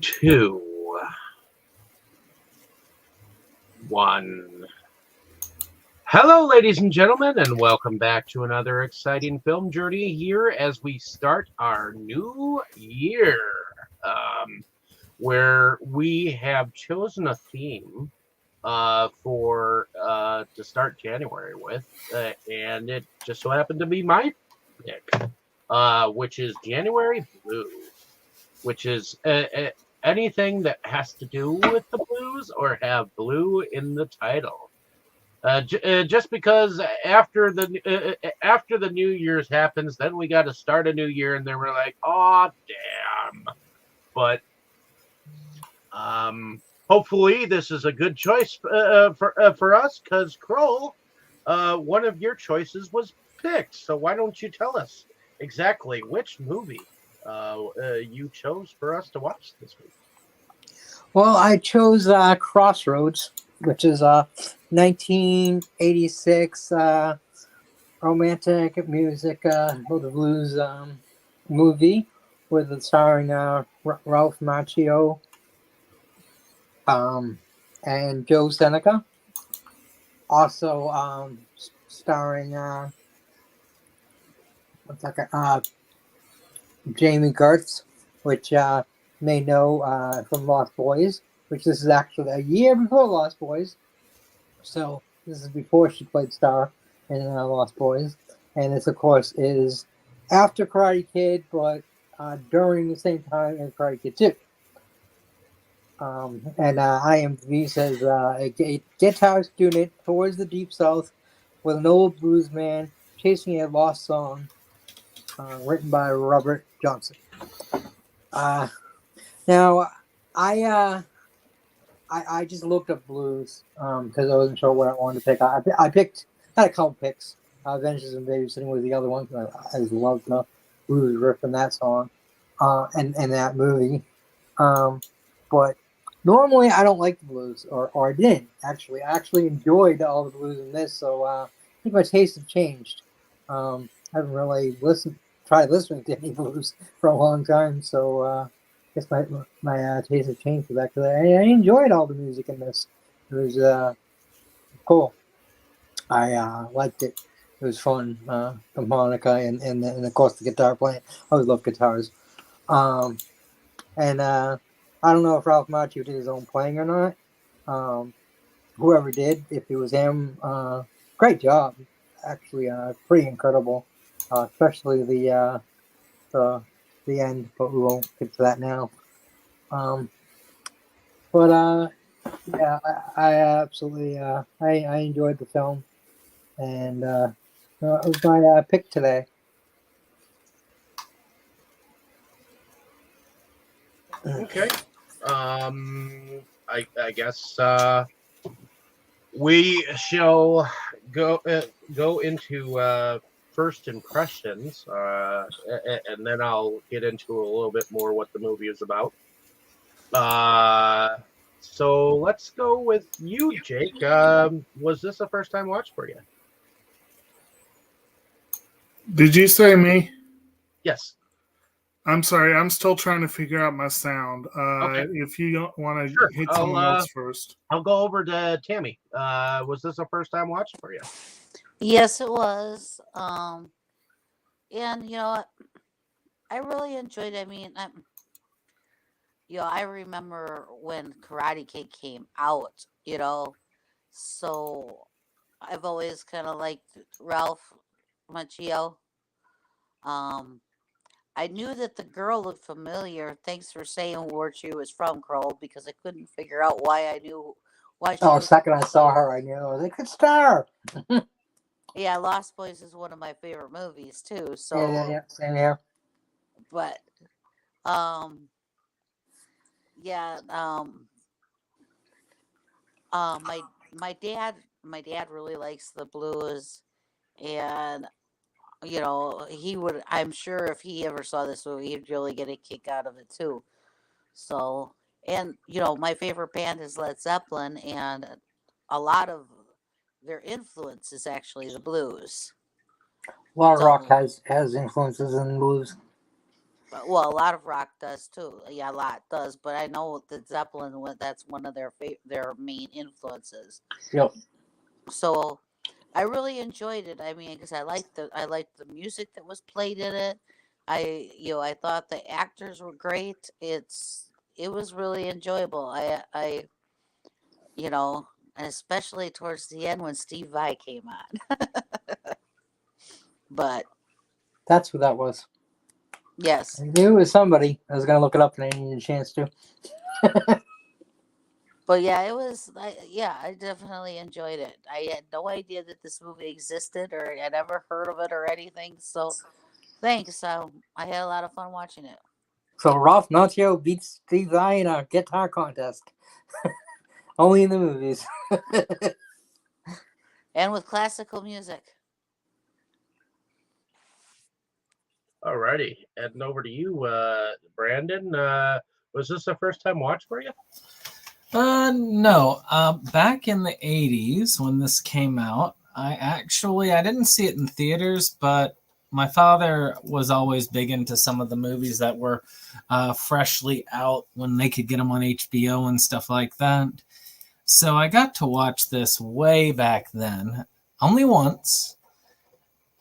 2, 1. Hello, ladies and gentlemen, and welcome back to another exciting film journey here as we start our new year, where we have chosen a theme for to start January with, and it just so happened to be my pick, which is January Blues, which is anything that has to do with the blues or have blue in the title. Just because after the New Year's happens, then we got to start a new year, and then we're like, oh damn. But hopefully this is a good choice for us, because Kroll, one of your choices was picked. So why don't you tell us exactly which movie you chose for us to watch this week? Well, I chose Crossroads, which is a 1986 romantic music, the blues movie with starring Ralph Macchio and Joe Seneca. Also starring Jamie Gertz, which may know from Lost Boys, which this is actually a year before Lost Boys. So this is before she played Star in Lost Boys. And this, of course, is after Karate Kid, but during the same time as Karate Kid 2. And IMDb says a guitar student towards the Deep South with an old blues man chasing a lost song, written by Robert Johnson. Now, I just looked up blues because I wasn't sure what I wanted to pick. I had a couple picks. Adventures in Babysitting was the other one. I just loved the blues riff in that song and that movie. But normally I don't like the blues, or I didn't actually. I actually enjoyed all the blues in this, so I think my tastes have changed. I haven't really tried listening to any blues for a long time, so I guess my taste has changed for that, because I enjoyed all the music in this. It was cool. I liked it. It was fun. The harmonica and of course the guitar playing. I always love guitars. And I don't know if Ralph Macchio did his own playing or not. Whoever did, if it was him, great job. Actually, pretty incredible. Especially the end, but we won't get to that now. Yeah, I absolutely I enjoyed the film, and it was my pick today. Okay. I guess we shall go into first impressions, and then I'll get into a little bit more what the movie is about. So let's go with you, Jake. Was this a first time watch for you? Did you say me? Yes. I'm sorry. I'm still trying to figure out my sound. Okay. If you don't want to hit someone else first. I'll go over to Tammy. Was this a first time watch for you? Yes, it was. And you know what? I really enjoyed it. I mean, I remember when Karate Kid came out, so I've always kind of liked Ralph Macchio. I knew that the girl looked familiar. Thanks for saying where she was from, Kroll, because I couldn't figure out why I knew why she the second I saw her, I knew I was like, good star. Yeah, Lost Boys is one of my favorite movies too. So yeah, same here. But yeah, my dad really likes the blues, and I'm sure if he ever saw this movie, he'd really get a kick out of it too. So, and my favorite band is Led Zeppelin, and a lot of their influence is actually the blues. A lot of rock has influences in blues. Well, a lot of rock does too. Yeah, a lot does. But I know that Zeppelin, that's one of their main influences. Yep. So I really enjoyed it. I mean, because I liked the music that was played in it. I thought the actors were great. It was really enjoyable. And especially towards the end when Steve Vai came on. But That's what that was. yes, I knew it was somebody. I was going to look it up and I didn't get a chance to. but yeah, I definitely enjoyed it. I had no idea that this movie existed or had ever heard of it or anything. So thanks. I had a lot of fun watching it. So Ralph Macchio beats Steve Vai in a guitar contest. Only in the movies. And with classical music. Alrighty, heading over to you, Brandon. Was this a first time watch for you? No. Back in the 80s when this came out, I didn't see it in theaters, but my father was always big into some of the movies that were freshly out when they could get them on HBO and stuff like that. So I got to watch this way back then, only once.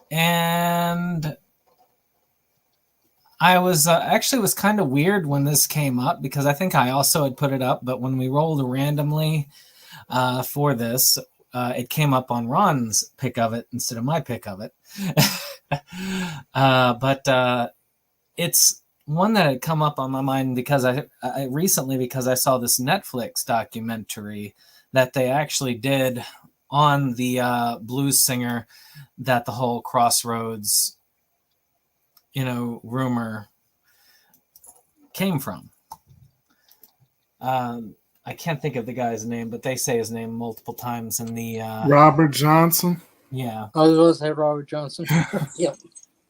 And I was actually was kind of weird when this came up because I think I also had put it up, but when we rolled randomly for this, it came up on Ron's pick of it instead of my pick of it. But it's one that had come up on my mind because I recently because I saw this Netflix documentary that they actually did on the blues singer that the whole Crossroads rumor came from. I can't think of the guy's name, but they say his name multiple times in the Robert Johnson. Yeah. I was going to say Robert Johnson. Yep.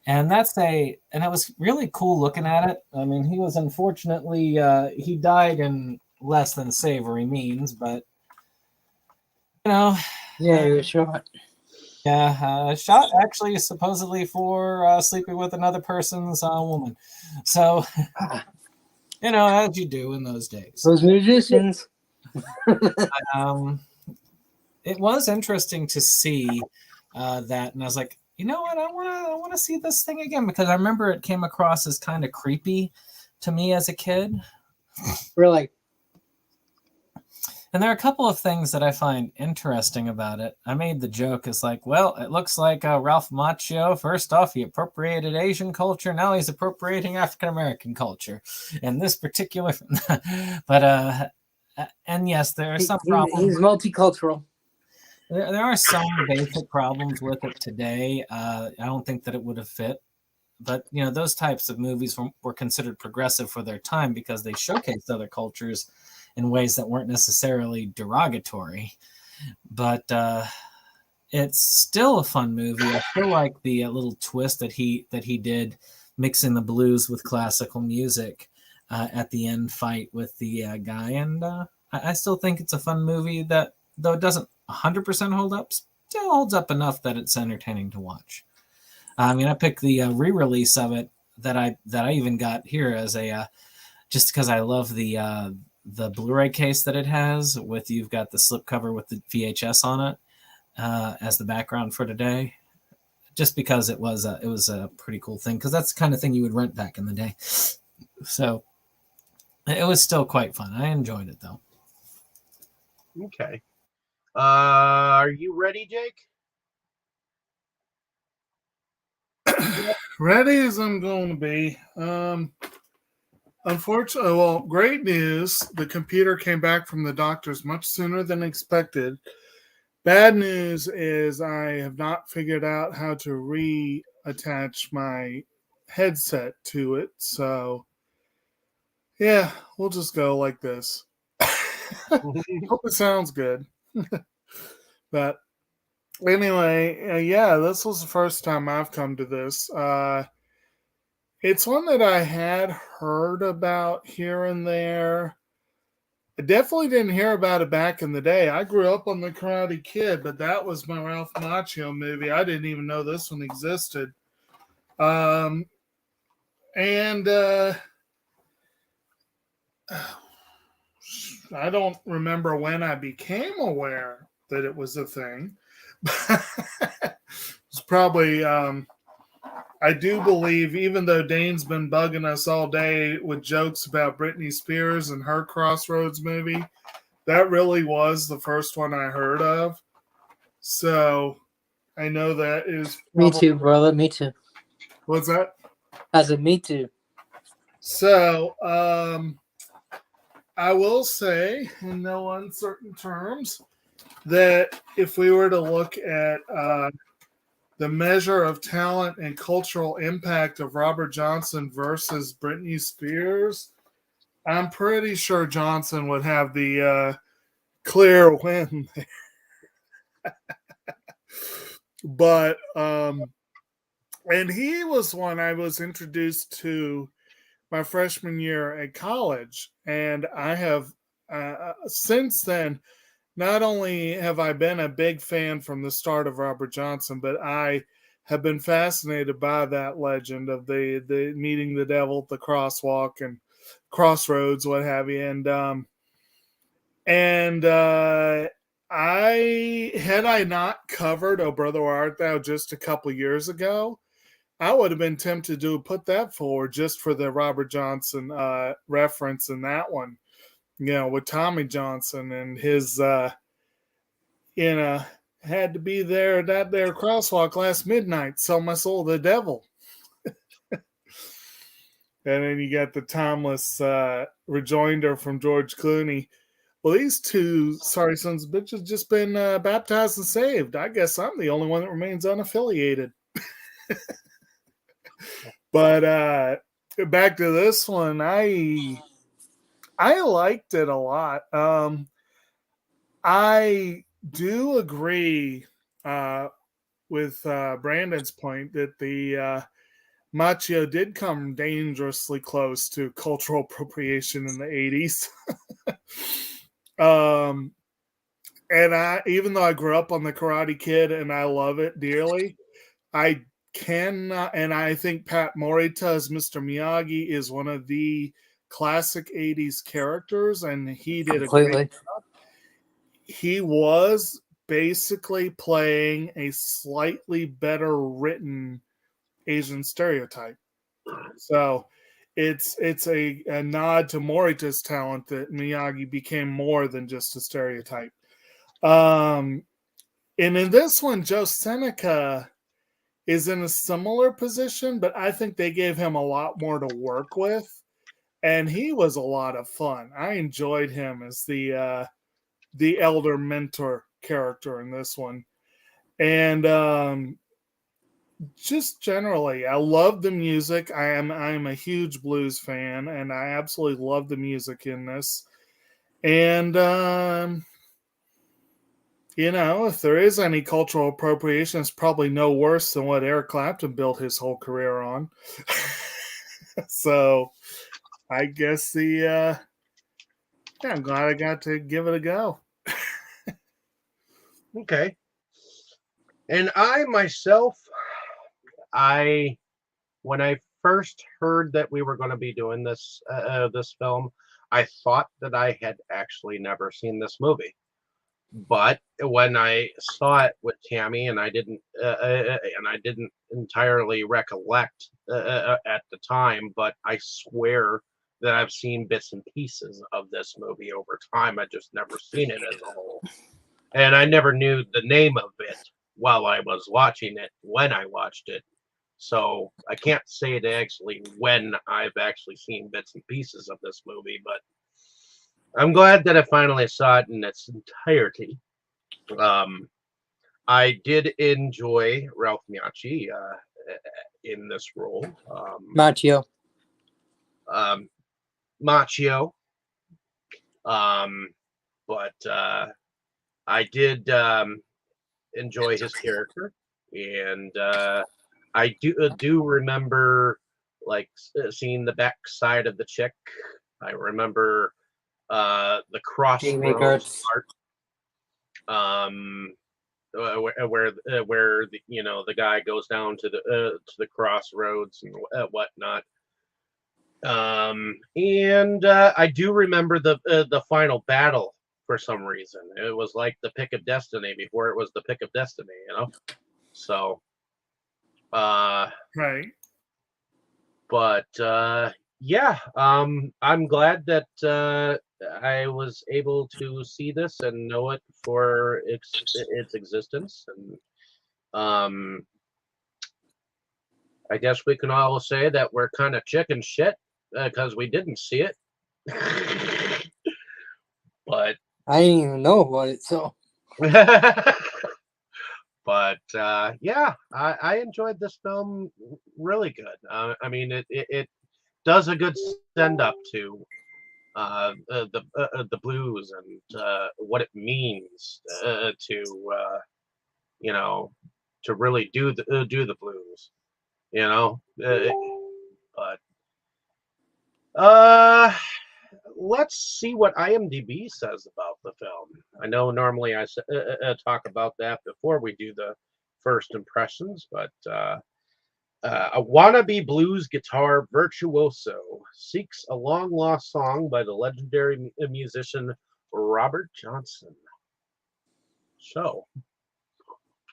And and it was really cool looking at it. I mean, he was unfortunately he died in less than savory means, but Yeah, he was shot. Yeah, shot actually supposedly for sleeping with another person's woman. So, as you do in those days. Those musicians. It was interesting to see that, and I was like, you know what, I want to see this thing again because I remember it came across as kind of creepy to me as a kid. Really? And there are a couple of things that I find interesting about it. I made the joke, it's like, well, it looks like Ralph Macchio, first off, he appropriated Asian culture. Now he's appropriating African-American culture in this particular. But, and yes, there are some problems. He's multicultural. There are some basic problems with it today. I don't think that it would have fit. But, those types of movies were considered progressive for their time because they showcased other cultures in ways that weren't necessarily derogatory. But it's still a fun movie. I feel like the little twist that he did, mixing the blues with classical music at the end fight with the guy. And I still think it's a fun movie that, though it doesn't 100% hold up, still holds up enough that it's entertaining to watch. I mean, I picked the re-release of it that I even got here as a just because I love the Blu-ray case that it has with you've got the slipcover with the VHS on it as the background for today. Just because it was a pretty cool thing because that's the kind of thing you would rent back in the day. So it was still quite fun. I enjoyed it though. Okay. Are you ready, Jake? Ready as I'm going to be. Unfortunately, great news. The computer came back from the doctors much sooner than expected. Bad news is I have not figured out how to reattach my headset to it. So, yeah, we'll just go like this. Hope it sounds good. But anyway, this was the first time I've come to this. It's one that I had heard about here and there. I definitely didn't hear about it back in the day. I grew up on The Karate Kid, but that was my Ralph Macchio movie. I didn't even know this one existed. And And I don't remember when I became aware that it was a thing. It's probably, I do believe, even though Dane's been bugging us all day with jokes about Britney Spears and her Crossroads movie, that really was the first one I heard of. So I know that is. Me too, brother. Me too. What's that? I said me too. So, I will say, in no uncertain terms, that if we were to look at the measure of talent and cultural impact of Robert Johnson versus Britney Spears, I'm pretty sure Johnson would have the clear win there. But, and he was one I was introduced to my freshman year at college. And I have, since then, not only have I been a big fan from the start of Robert Johnson, but I have been fascinated by that legend of the meeting the devil at the crosswalk and Crossroads, what have you. And I not covered Oh Brother Where Art Thou just a couple years ago, I would have been tempted to put that forward just for the Robert Johnson reference in that one, with Tommy Johnson and his, had to be there at that there crosswalk last midnight, sell my soul to the devil. And then you got the timeless rejoinder from George Clooney. Well, these two sorry sons of bitches just been baptized and saved. I guess I'm the only one that remains unaffiliated. But back to this one, I liked it a lot. I do agree with Brandon's point that the Machio did come dangerously close to cultural appropriation in the 80s. And even though I grew up on the Karate Kid and I love it dearly, I cannot, and I think Pat Morita as Mr. Miyagi is one of the classic 80s characters, and he did a great job. He was basically playing a slightly better written Asian stereotype. So it's a nod to Morita's talent that Miyagi became more than just a stereotype. And in this one, Joe Seneca is in a similar position, but I think they gave him a lot more to work with, and he was a lot of fun. I enjoyed him as the elder mentor character in this one. And just generally, I love the music. I'm a huge blues fan, and I absolutely love the music in this. And if there is any cultural appropriation, it's probably no worse than what Eric Clapton built his whole career on. So I guess I'm glad I got to give it a go. Okay. And I myself, when I first heard that we were going to be doing this film, I thought that I had actually never seen this movie. But when I saw it with Tammy, and I didn't entirely recollect at the time, but I swear that I've seen bits and pieces of this movie over time. I just never seen it as a whole, and I never knew the name of it while I was watching it when I watched it. So I can't say it actually when I've actually seen bits and pieces of this movie, but I'm glad that I finally saw it in its entirety. I did enjoy Ralph Macchio in this role. Machio. Machio. But I did enjoy his character, and I do remember seeing the backside of the chick. I remember the Crossroads part, where the guy goes down to the crossroads and whatnot. And I do remember the final battle for some reason. It was like the pick of destiny before it was the pick of destiny, you know. So, Right. but yeah, I'm glad that I was able to see this and know it for its existence, and I guess we can all say that we're kind of chicken shit because we didn't see it. But I didn't even know about it, so but yeah, I enjoyed this film really good. I mean, it does a good send up to the blues and what it means to you know, to really do the blues, you know. But let's see what IMDb says about the film. I know normally I talk about that before we do the first impressions, but a wannabe blues guitar virtuoso seeks a long lost song by the legendary musician Robert Johnson. So,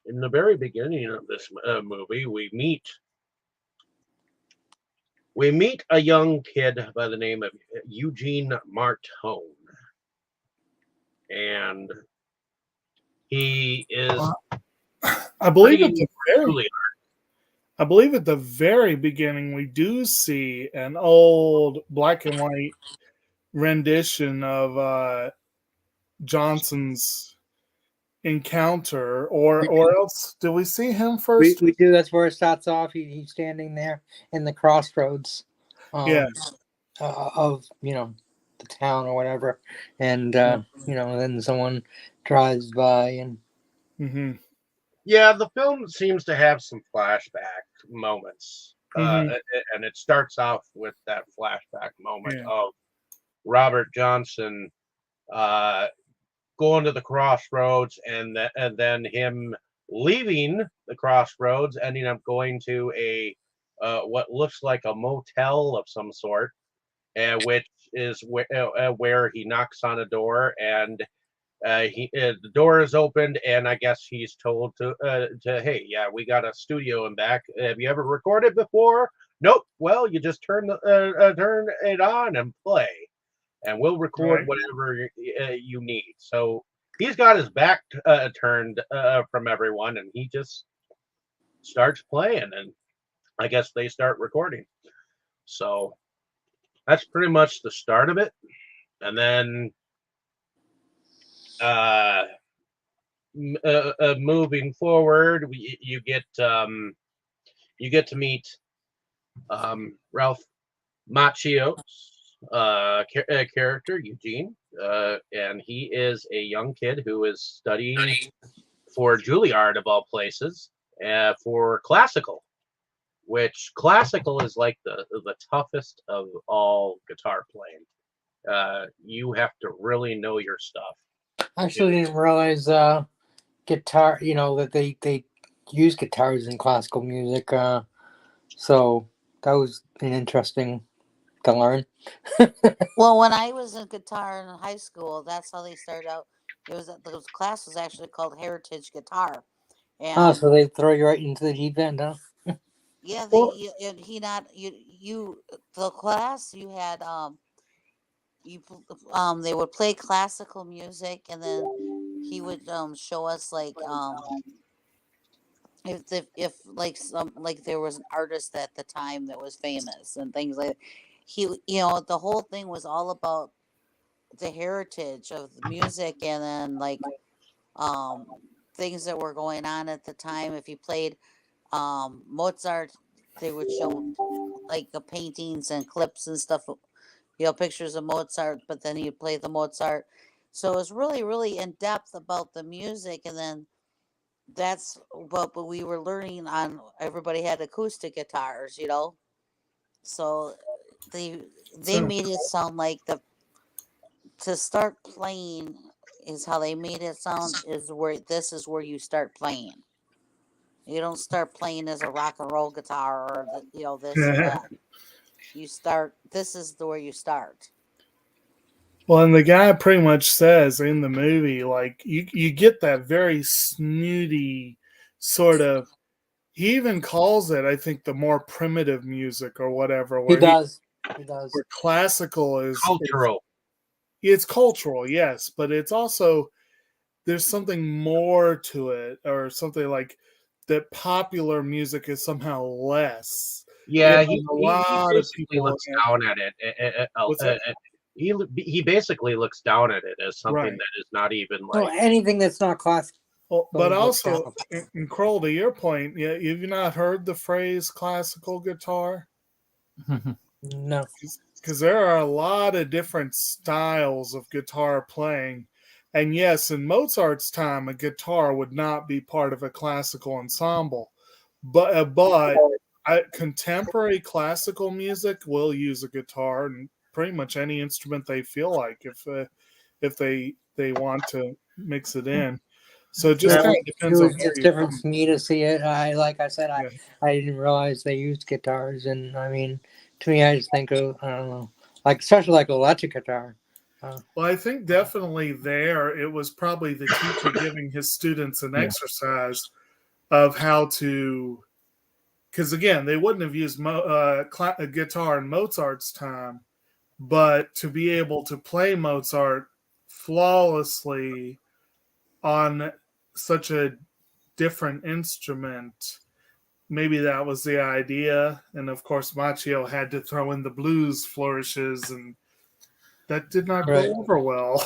in the very beginning of this movie, we meet a young kid by the name of Eugene Martone, and he is I believe at pretty the very, truly. I believe at the very beginning we do see an old black and white rendition of Johnson's encounter, or else do we see him we first? do. That's where it starts off. He's standing there in the crossroads, Yeah. of the town or whatever, and then someone drives by and Mm-hmm. Yeah, the film seems to have some flashback moments, Mhm. and it starts off with that flashback moment Yeah. of Robert Johnson uh, going to the crossroads, and then him leaving the crossroads, ending up going to a what looks like a motel of some sort, which is where he knocks on a door, and the door is opened, and I guess he's told to hey, yeah, we got a studio in back. Have you ever recorded before? Nope. Well, you just turn it on and play, and we'll record Right. whatever you need. So he's got his back turned from everyone, and he just starts playing, and I guess they start recording. So that's pretty much the start of it, and then uh, moving forward, you get to meet Ralph Macchio's character Eugene, and he is a young kid who is studying for Juilliard of all places, for classical, which classical is like the toughest of all guitar playing. You have to really know your stuff. I actually didn't realize guitar. That they use guitars in classical music. So that was an interesting to learn. Well, when I was in guitar in high school, that's how they started out. It was those class was actually called Heritage Guitar, Oh, and so they throw you right into the deep end, huh? yeah, Well, and he not you the class you had they would play classical music, and then he would show us like if like some like there was an artist at the time that was famous and things like that. He the whole thing was all about the heritage of the music, and then like um things that were going on at the time. If you played Mozart, they would show like the paintings and clips and stuff, pictures of Mozart, but then you play the Mozart. So it was really, really in depth about the music. And then that's what we were learning on. Everybody had acoustic guitars. So they so made it sound like to start playing is how they made it sound, is where this is where you start playing. You don't start playing as a rock and roll guitar or this or that. you start. This is where you start. Well, and the guy pretty much says in the movie, like, you get that very snooty sort of. He even calls it, I think, the more primitive music or whatever. He Where does. He does. where classical is Cultural. it's cultural, yes, but it's also there's something more to it, or something like that. Popular music is somehow less. Yeah, You know, a lot he of basically people looks down at it. What's that? He basically looks down at it as something Right. that is not even So like. anything that's not classic. Well, but Well, also, in Kroll, to your point, yeah, you've not heard the phrase classical guitar? No. Because there are a lot of different styles of guitar playing. And yes, in Mozart's time, a guitar would not be part of a classical ensemble. But contemporary classical music will use a guitar and pretty much any instrument they feel like if they want to mix it in. So it just kind of depends It on was where just you're different coming. for me to see it. Like I said, Yeah. I didn't realize they used guitars, and I mean, to me, I just think of, I don't know, like especially like electric guitar. Well, I think definitely there it was probably the teacher giving his students an exercise of how to, because again, they wouldn't have used a guitar in Mozart's time, but to be able to play Mozart flawlessly on such a different instrument, maybe that was the idea. And of course, Macchio had to throw in the blues flourishes, and that did not Right. go over well.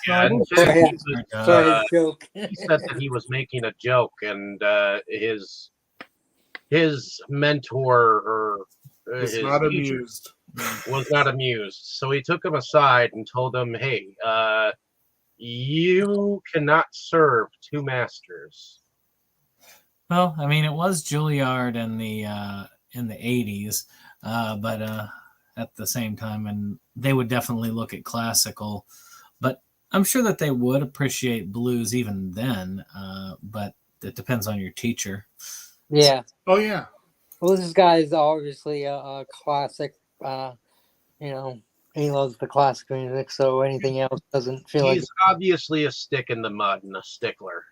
Yeah, in So, fact, yeah. he was, So his joke. he said that he was making a joke, and his mentor or Was his not teacher amused. was not amused. So he took him aside and told him, "Hey, you cannot serve two masters." Well, I mean, it was Juilliard in the 80s, but at the same time, and they would definitely look at classical. But I'm sure that they would appreciate blues even then. But it depends on your teacher. Yeah. Oh yeah. Well, this guy is obviously a classic. You know, he loves the classic music, so anything else doesn't feel like. He's obviously a stick in the mud and a stickler.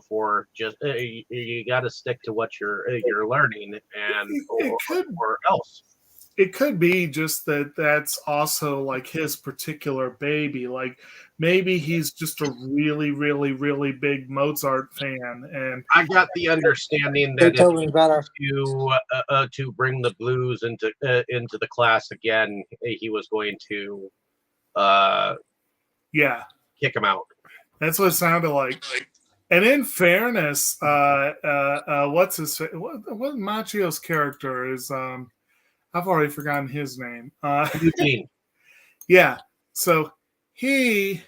For just you got to stick to what you're learning, and or else. It could be just that that's also like his particular baby. Like maybe he's just a really, really, really big Mozart fan, and I got the understanding They that told me better. to bring the blues into the class again, he was going to yeah, kick him out. that's what it sounded like. And in fairness, what's his what Macchio's character is? I've already forgotten his name. Eugene. Yeah, so he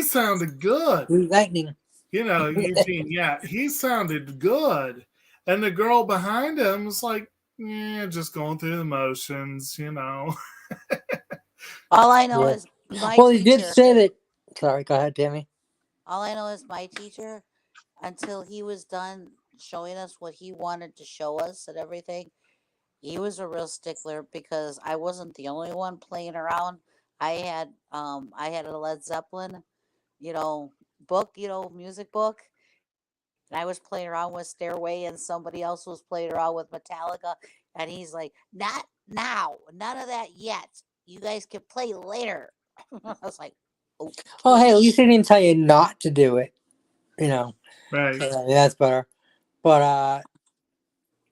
sounded good. Lightning. You know, Eugene, yeah, he sounded good. And the girl behind him was like, yeah, just going through the motions, you know. All I know Yeah. is my Well, he did teacher- say that. Sorry, go ahead, Tammy. All I know is my teacher, until he was done showing us what he wanted to show us and everything, he was a real stickler because I wasn't the only one playing around. I had a Led Zeppelin, book, music book. And I was playing around with Stairway and somebody else was playing around with Metallica. And he's like, not now, none of that yet. You guys can play later. I was like, oh. Oh, hey, at least he didn't tell you not to do it. You know, Right. so that's better. But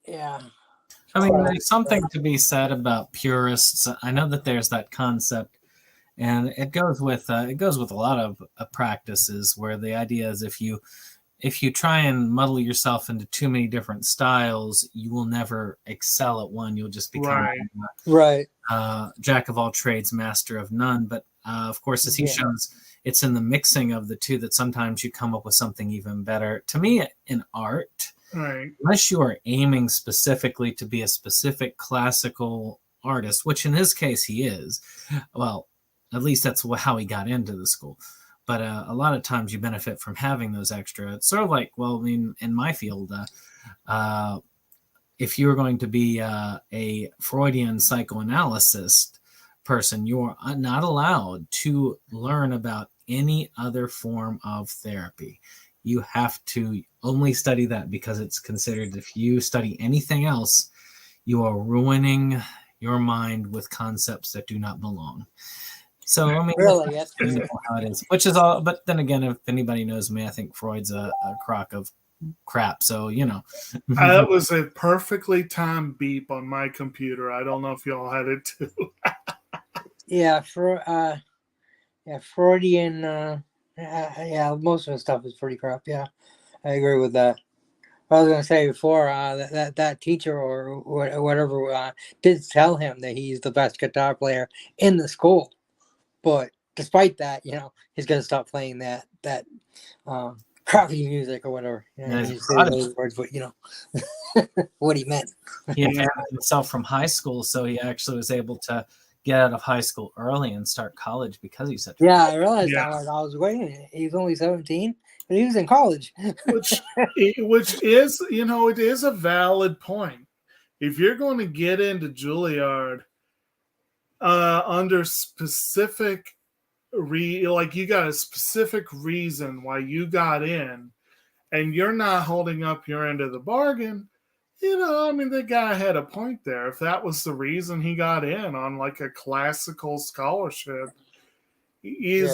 yeah. I mean, there's something to be said about purists. I know that there's that concept, and it goes with a lot of practices where the idea is if you try and muddle yourself into too many different styles, you will never excel at one. You'll just become Right. Jack of all trades, master of none. But of course, as he shows, it's in the mixing of the two that sometimes you come up with something even better. To me, in art, Right. unless you are aiming specifically to be a specific classical artist, which in his case he is, well, at least that's how he got into the school. But a lot of times you benefit from having those extra. It's sort of like, well, I mean, in my field, if you're going to be a Freudian psychoanalyst person, you are not allowed to learn about any other form of therapy. You have to only study that, because it's considered, if you study anything else, you are ruining your mind with concepts that do not belong. So, I mean, Really, that's you know how it is. Which is all, but then again, if anybody knows me, I think Freud's a crock of crap. So, you know. That was a perfectly timed beep on my computer. I don't know if y'all had it too. yeah, Freudian. Yeah, most of the stuff is pretty crap. Yeah, I agree with that. I was gonna say before that teacher or whatever did tell him that he's the best guitar player in the school, but despite that, he's gonna stop playing that crappy music or whatever. Yeah, he say those words, but what he meant. He invented himself from high school, so he actually was able to get out of high school early and start college because he's such. Yeah, I realized that. I was waiting. He was only 17. But he was in college. which is, it is a valid point. If you're going to get into Juilliard under specific, you got a specific reason why you got in, and you're not holding up your end of the bargain, the guy had a point there. If that was the reason he got in on like a classical scholarship, he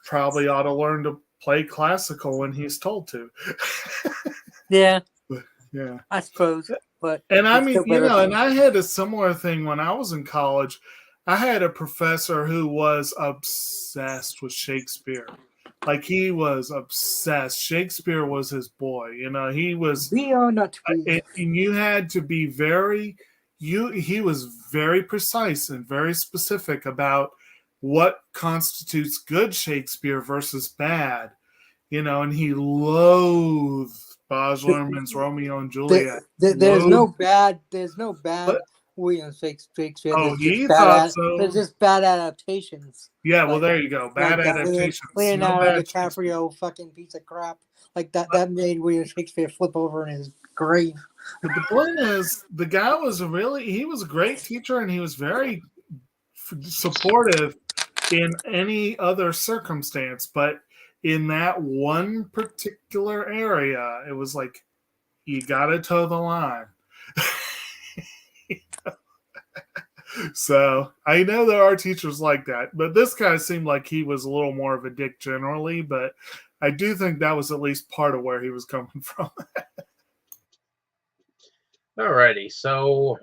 probably ought to learn to play classical when he's told to. Yeah, I suppose. But and I mean, and I had a similar thing when I was in college. I had a professor who was obsessed with Shakespeare. Like, he was obsessed. Shakespeare was his boy. He was. We are not. And you had to be very. He was very precise and very specific about what constitutes good Shakespeare versus bad, and he loathed Baz Luhrmann's Romeo and Juliet. There's no bad William Shakespeare. He thought so. There's just bad adaptations. Yeah, well, there you go. Bad adaptations. Leonardo DiCaprio, fucking piece of crap. Like that made William Shakespeare flip over in his grave. But the point is, the guy was he was a great teacher, and he was very supportive in any other circumstance, but in that one particular area, it was like, you gotta toe the line. So I know there are teachers like that, but this guy seemed like he was a little more of a dick generally, but I do think that was at least part of where he was coming from. Alrighty, so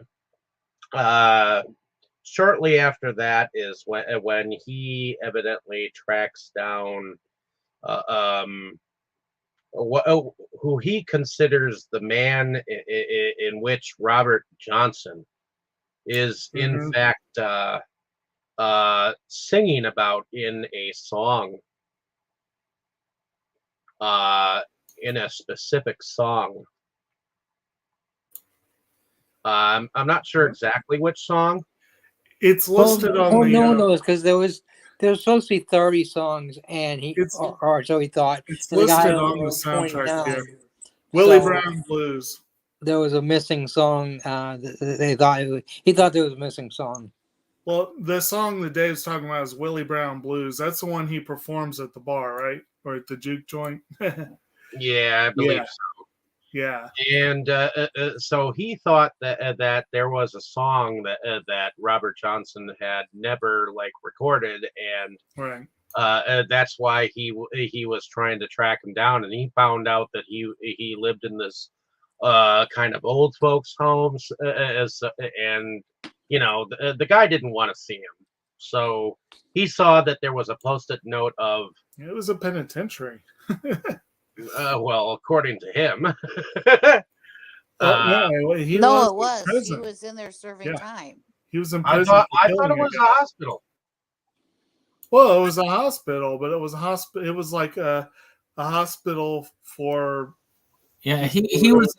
shortly after that is when he evidently tracks down who he considers the man in which Robert Johnson is in fact singing about in a song, in a specific song. I'm not sure exactly which song. It's listed on the. No one knows, because there was supposed to be 30 songs, and or so he thought. It's listed on the soundtrack here. Brown Blues. There was a missing song. He thought there was a missing song. Well, the song that Dave's talking about is Willie Brown Blues. That's the one he performs at the bar, right? Or at the juke joint. Yeah, I believe so. Yeah. And so he thought that there was a song that Robert Johnson had never recorded, and right. That's why he was trying to track him down, and he found out that he lived in this kind of old folks homes, and the guy didn't want to see him, so he saw that there was a post-it note of it was a penitentiary. Well, according to him. It was. He was in there serving time. He was in prison. I thought it was a hospital. Well, it was a hospital, but it was a hospital. It was like a hospital for. Yeah, he was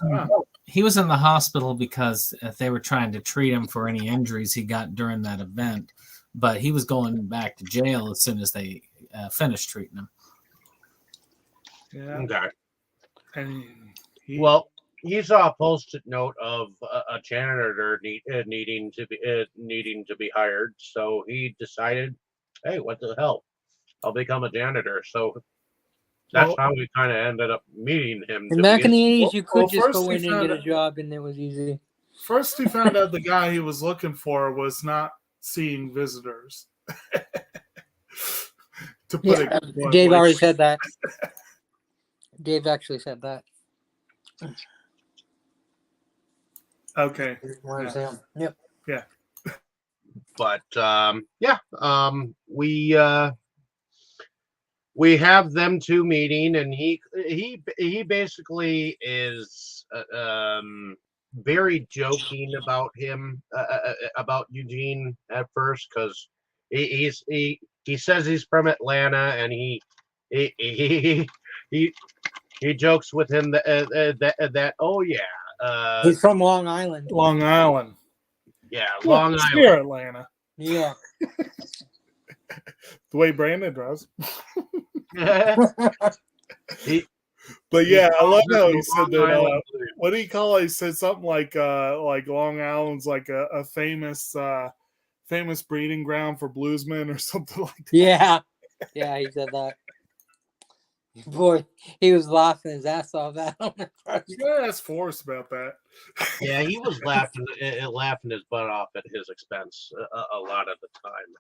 in the hospital because they were trying to treat him for any injuries he got during that event, but he was going back to jail as soon as they finished treating him. Yeah. Okay. And he saw a post-it note of a janitor needing to be hired, so he decided, hey, what the hell, I'll become a janitor. So that's Well, how we kind of ended up meeting him. And To back in begin. the 80s, well, you could well, just first go he in and found get a out- job, and it was easy. First, he found out the guy he was looking for was not seeing visitors. To put Yeah, it bluntly. Dave already said that. Dave actually said that. Okay. Yep. But we have them two meeting, and he basically is very joking about him about Eugene at first, because he says he's from Atlanta, and he he jokes with him that oh yeah, He's from Long Island. Long Island. yeah, Long It's Island. near Atlanta. Yeah. The way Brandon draws. He, But yeah, I love how he Long said that. Island Blues. What do you call it? He said something like Long Island's like a famous famous breeding ground for bluesmen or something like that. Yeah. Yeah, he said that. Boy, he was laughing his ass off at him at first. You gotta ask Forrest about that. Yeah, he was laughing his butt off at his expense a lot of the time,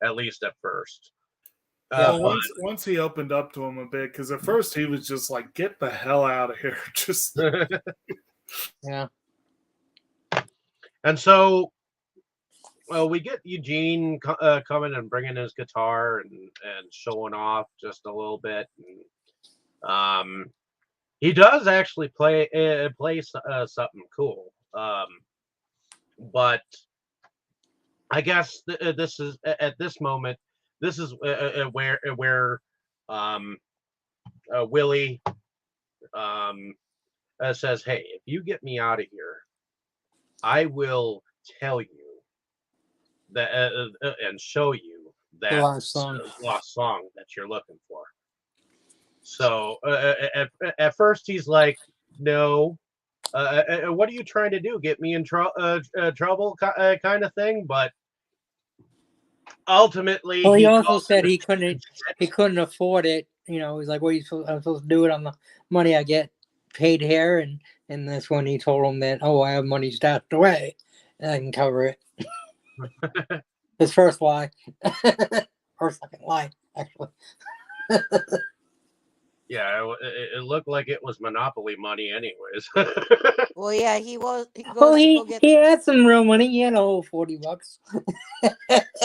at least at first. Well, once he opened up to him a bit, because at first he was just like, "Get the hell out of here!" Just Yeah. And so, we get Eugene coming and bringing his guitar and showing off just a little bit. And, he does actually play something cool. But I guess this is at this moment. This is where Willie says, "Hey, if you get me out of here, I will tell you that and show you that lost song. lost song that you're looking for." So at first he's like, "No, what are you trying to do? Get me in trouble, kind of thing?" But ultimately, Well, he also calls said him he couldn't afford it. You know, he's like, "What are you supposed? I'm supposed to do it on the money I get paid here," and that's when he told him that, "Oh, I have money stashed away, and I can cover it." His first lie, or second lie, actually. Yeah, it looked like it was Monopoly money, anyways. Well, yeah, he goes Well, to go he get. had some real money. He had a whole $40.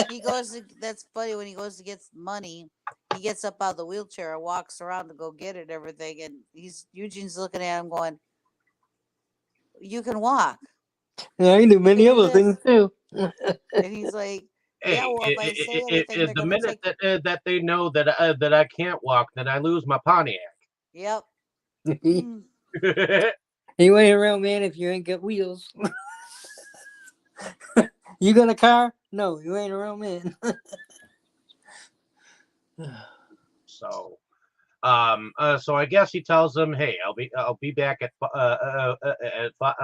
He goes to. That's funny when he goes to get money. He gets up out of the wheelchair and walks around to go get it and everything, and Eugene's looking at him going, "You can walk." Yeah, he knew many can do other things too. And he's like, "Yeah, well, if I say anything, they're the gonna minute take." that they know that I can't walk, then I lose my Pontiac. Yep. You ain't a real man if you ain't got wheels. You got a car? No, you ain't a real man. So, so I guess he tells them, "Hey, I'll be back at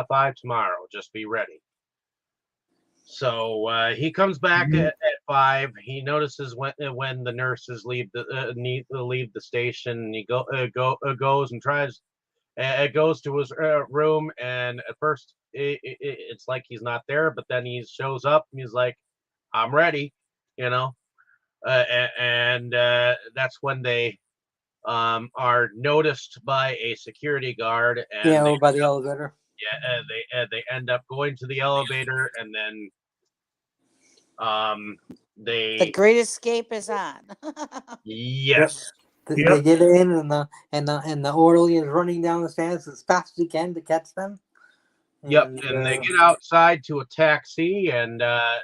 5 tomorrow. Just be ready." So he comes back at 5. He notices when the nurses leave the station. He goes and tries. Goes to his room, and at first it's like he's not there, but then he shows up and he's like, "I'm ready," you know. And that's when they are noticed by a security guard, and Yeah, over by the elevator. they end up going to the elevator, and then The they Great Escape is on. yes. They Yep. get in, and the orderly is running down the stairs as fast as he can to catch them. Yep, and they get outside to a taxi, and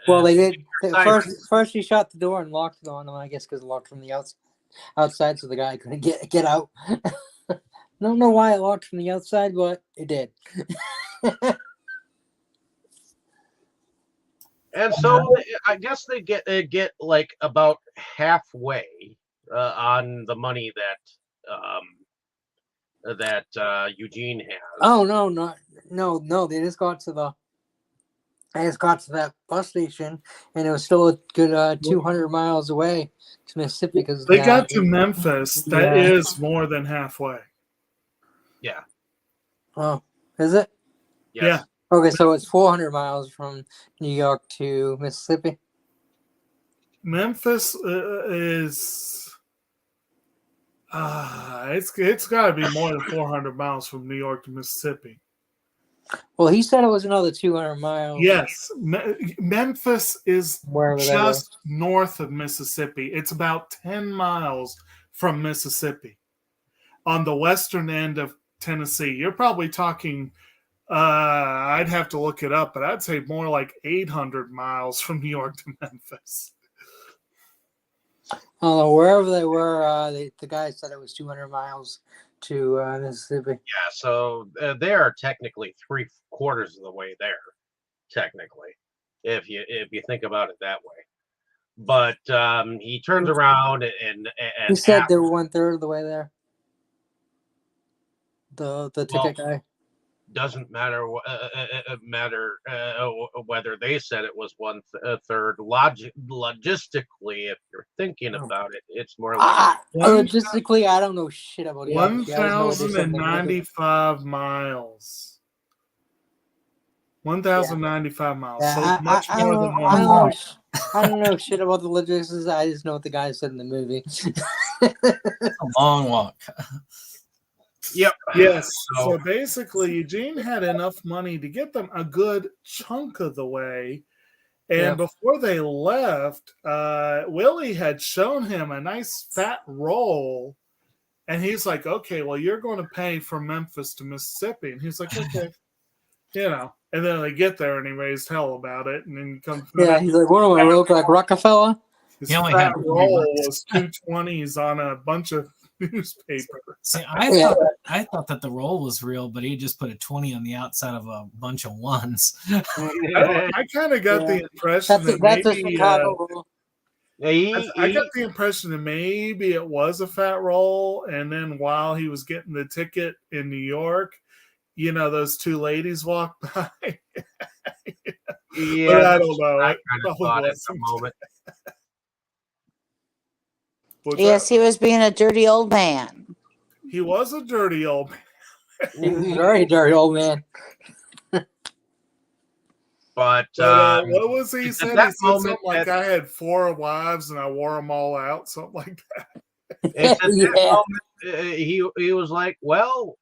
Well, they did. outside- First, he shut the door and locked it on him. I guess because it locked from the outside, so the guy couldn't get out. Don't know why it locked from the outside, but it did. And so I guess they get like about halfway on the money that Eugene has. Oh no! They just got to that bus station, and it was still a good 200 miles away to Mississippi because They got to Memphis. That Yeah. is more than halfway. Yeah. Oh, is it? Yes. Yeah. Okay, so it's 400 miles from New York to Mississippi. Memphis is. It's got to be more than 400 miles from New York to Mississippi. Well, he said it was another 200 miles. Yes, Memphis is Wherever that just north of Mississippi. It's about 10 miles from Mississippi on the western end of Tennessee. You're probably talking, I'd have to look it up, but I'd say more like 800 miles from New York to Memphis. Wherever they were, the guy said it was 200 miles to Mississippi. Yeah, so they are technically 3/4 of the way there, technically, if you think about it that way. But he turns around and He said they were 1/3 of the way there. The ticket guy. Doesn't matter whether they said it was 1/3. Logistically, if you're thinking about it, it's more like Logistically, I don't know shit about it. 1,095 miles. 1,095 miles. Yeah, So much I more don't than know- one I don't know mile. I don't know shit about the logistics. I just know what the guy said in the movie. It's a long walk. Yep. Yes. So basically, Eugene had enough money to get them a good chunk of the way. And Yeah. before they left, Willie had shown him a nice fat roll. And he's like, okay, well, you're going to pay from Memphis to Mississippi. And he's like, okay. And then they get there and he raised hell about it. And then he comes Yeah, he's like, what am I, look like Rockefeller? His He only fat had 3 roll bucks. was 220s on a bunch of newspaper. See, Yeah. I thought that the roll was real, but he just put a 20 on the outside of a bunch of ones. I kind of got the impression That's that a maybe Chicago rule. I got the impression that maybe it was a fat roll, and then while he was getting the ticket in New York, those two ladies walked by. Yeah, But I don't know. I It kind of probably thought at the wasn't. moment. Was Yes, he was being a dirty old man. he was a dirty old man. He was a very dirty old man. But What was he at said? that He said moment, something like, I had 4 wives and I wore them all out, something like that. it's at that Yeah. moment, he was like, well,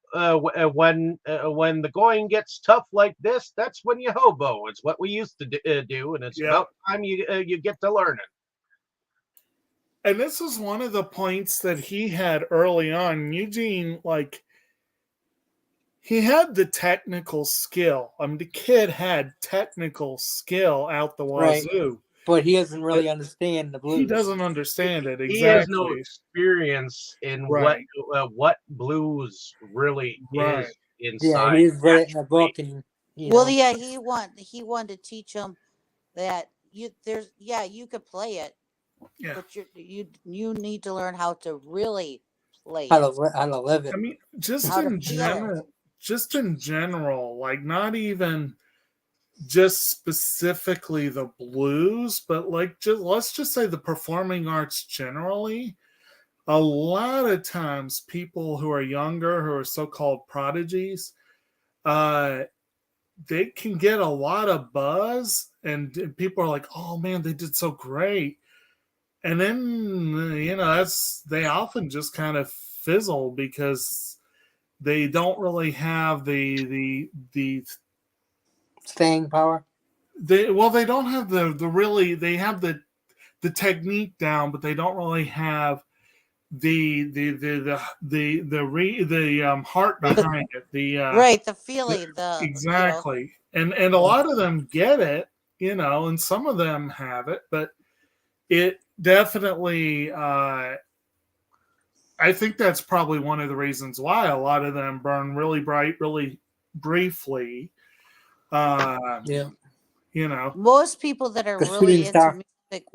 when the going gets tough like this, that's when you hobo. It's what we used to do, and it's Yeah. about time you get to learning. And this was one of the points that he had early on. Eugene, he had the technical skill. I mean, the kid had technical skill out the Right. wazoo. But he doesn't really understand the blues. He doesn't understand it He has no exactly. experience in Right. what blues really Right. is Yeah, inside. he's read it in a book, and Well, yeah, he wanted to teach him that you could play it, Yeah. but you need to learn how to really play how it. to live it. I mean, just How to in feel general, like not even just specifically the blues, but let's just say the performing arts generally. A lot of times people who are younger, who are so-called prodigies, they can get a lot of buzz and people are like, oh man, they did so great. And then, they often just kind of fizzle because they don't really have the Staying power. they don't have they have the technique down, but they don't really have the heart behind it. Right, the feeling, Exactly. And a lot of them get it, and some of them have it, but it definitely I think that's probably one of the reasons why a lot of them burn really bright, really briefly. Yeah. Most people that are The really shooting star. into music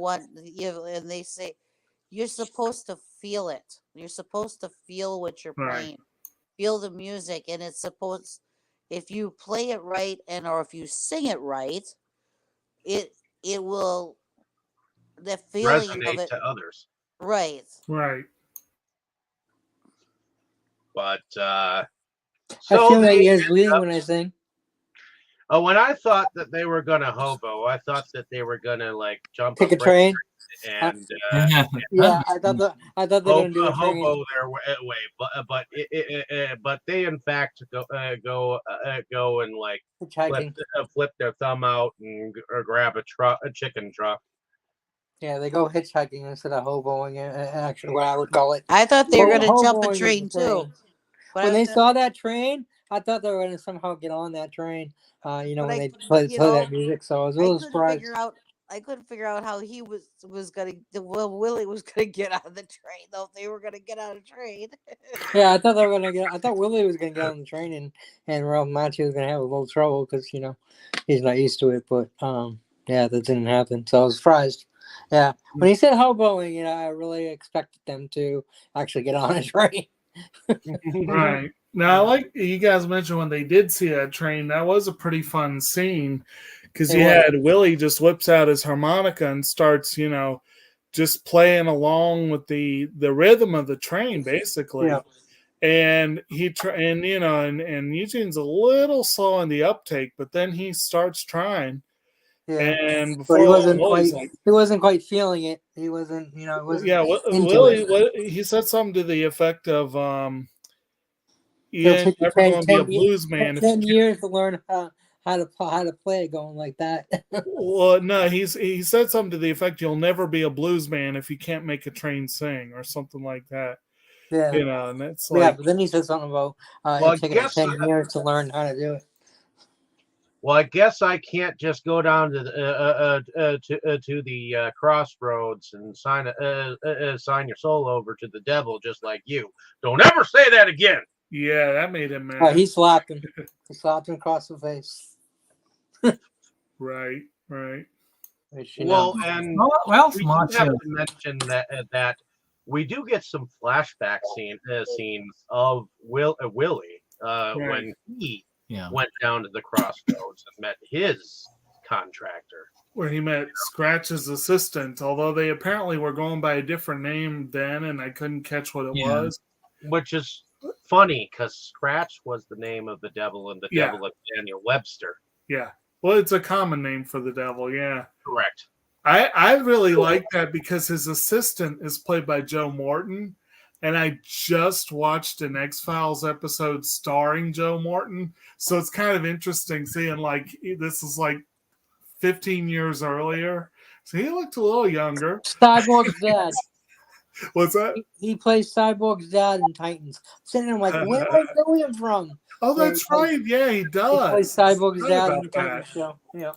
and they say you're supposed to feel it. You're supposed to feel what you're Right. playing. feel the music, and it's supposed, if you play it right or if you sing it right, it will, the feeling of Resonate it, to others. right. Right. But I so feel like they he has ended bleeding up. when I sing. When I thought that they were gonna hobo, I thought that they were gonna like jump Take a a train. and Yeah, I thought they're gonna do a train. hobo their way, but they in fact go and like Hitchhiking. flip their thumb out and or grab a chicken truck. Yeah, they go hitchhiking instead of hoboing. Actually, what I would call it. I thought they were going to jump a Hoboing is train the thing. too. But When I they was saw that train, I thought they were going to somehow get on that train. But When I they couldn't, play you know, that music, so I was a I little couldn't surprised. figure out. I couldn't figure out how he was gonna. Well, Willie was gonna get on the train, though. If they were gonna get on a train. Yeah, I thought they were gonna get. I thought Willie was gonna get on the train, and Ralph Macchio was gonna have a little trouble because he's not used to it. But yeah, that didn't happen. So I was surprised. Yeah, when he said hoboing, I really expected them to actually get on a train. Right. Now, like you guys mentioned, when they did see that train, that was a pretty fun scene because you had Willie just whips out his harmonica and starts, just playing along with the rhythm of the train, basically. Yeah. And and Eugene's a little slow in the uptake, but then he starts trying. Yeah. And But before he wasn't quite feeling it. He wasn't, it wasn't. Yeah, Willie, he said something to the effect of, It'll take you never going to be a blues man. 10 years to learn how to play it going like that. Well, no, he said something to the effect, "You'll never be a blues man if you can't make a train sing," or something like that. Yeah. And that's But then he said something about it taking 10 years to learn how to do it. Well, I guess I can't just go down to the Crossroads and sign your soul over to the devil just like you. Don't ever say that again. Yeah, that made him mad. He slapped him. He slapped him across the face. Right. Well, and Ralph we do have Macchio. to mention that we do get some flashback scenes of Willie when he went down to the Crossroads and met his contractor. Where he met Scratch's assistant, although they apparently were going by a different name then, and I couldn't catch what it was. Which is funny, because Scratch was the name of the devil, and the devil of Daniel Webster. Yeah. Well, it's a common name for the devil, yeah. Correct. I really like that because his assistant is played by Joe Morton, and I just watched an X-Files episode starring Joe Morton, so it's kind of interesting seeing, this is 15 years earlier, so he looked a little younger. Cyborg's dad. What's that? He plays Cyborg's dad in Titans. Sitting there, like, where do I know him from? Oh, that's right. Yeah, he does. He plays Cyborg's dad in the Titans show. Yeah.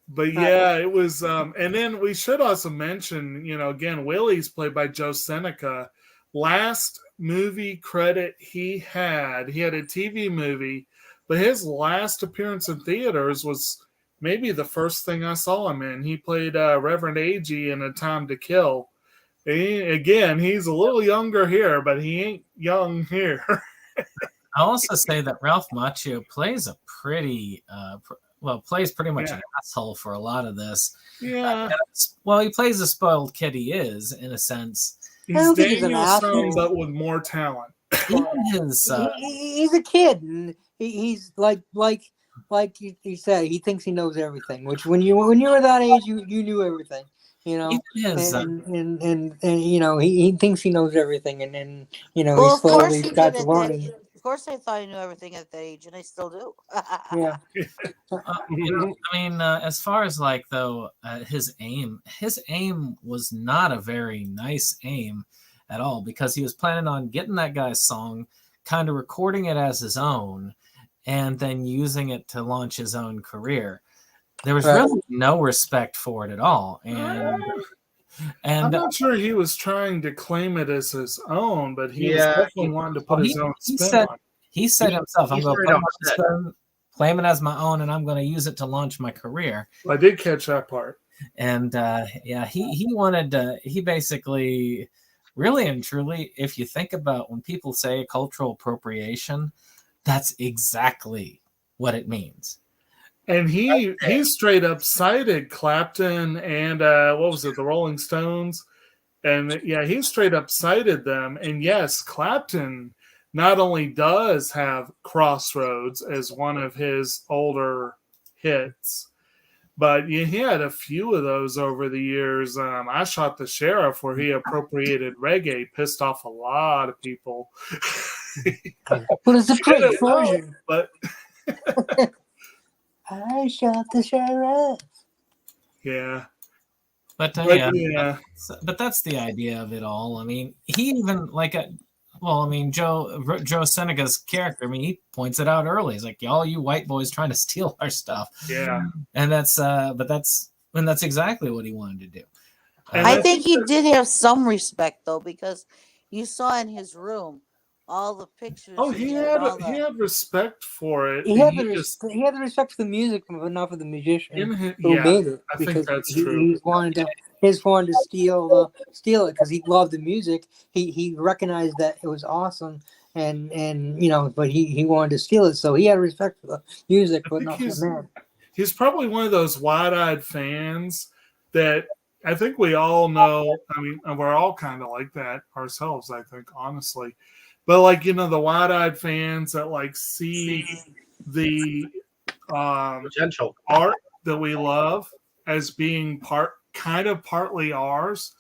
But yeah, it was, and then we should also mention, again, Willie's played by Joe Seneca. Last movie credit he had a TV movie, but his last appearance in theaters was maybe the first thing I saw him in. He played Reverend Agee in A Time to Kill. He's a little younger here, but he ain't young here. I'll also say that Ralph Macchio plays a pretty, plays pretty much an asshole for a lot of this. Yeah. He plays the spoiled kid he is, in a sense. He's Danielson, but with more talent. He is. He's a kid, and he's like you said, he thinks he knows everything. Which when you were that age, you knew everything. He is. And he thinks he knows everything, and he slowly starts learning. Of course, I thought I knew everything at that age, and I still do. Yeah. As far as his aim was not a very nice aim at all, because he was planning on getting that guy's song, kind of recording it as his own, and then using it to launch his own career. There was really no respect for it at all, and I'm not sure he was trying to claim it as his own, but he was definitely wanting to put his own spin on it. He said himself, "I'm going to claim it as my own, and I'm going to use it to launch my career." I did catch that part. And he wanted to. He basically really and truly, if you think about when people say cultural appropriation, that's exactly what it means. And he straight up cited Clapton and what was it, the Rolling Stones? And yeah, he straight up cited them. And yes, Clapton not only does have Crossroads as one of his older hits, but he had a few of those over the years. I Shot the Sheriff, where he appropriated reggae, pissed off a lot of people. But it's a great version. But I shot the sheriff. yeah. But Yeah. But that's the idea of it all. I mean, he even Joe Seneca's character. I mean, he points it out early. He's like, "Y'all, you white boys trying to steal our stuff." Yeah, and that's exactly what he wanted to do. I think he did have some respect though, because you saw in his room all the pictures. Oh, he had respect for it. He had the respect for the music, but not for the musician who made it. I think that's true. He wanted to steal it because he loved the music. He recognized that it was awesome, and but he wanted to steal it. So he had respect for the music, but not for the man. He's probably one of those wide-eyed fans that I think we all know. I mean, we're all kind of like that ourselves, I think, honestly. But the wide-eyed fans that see the potential art that we love as being partly ours,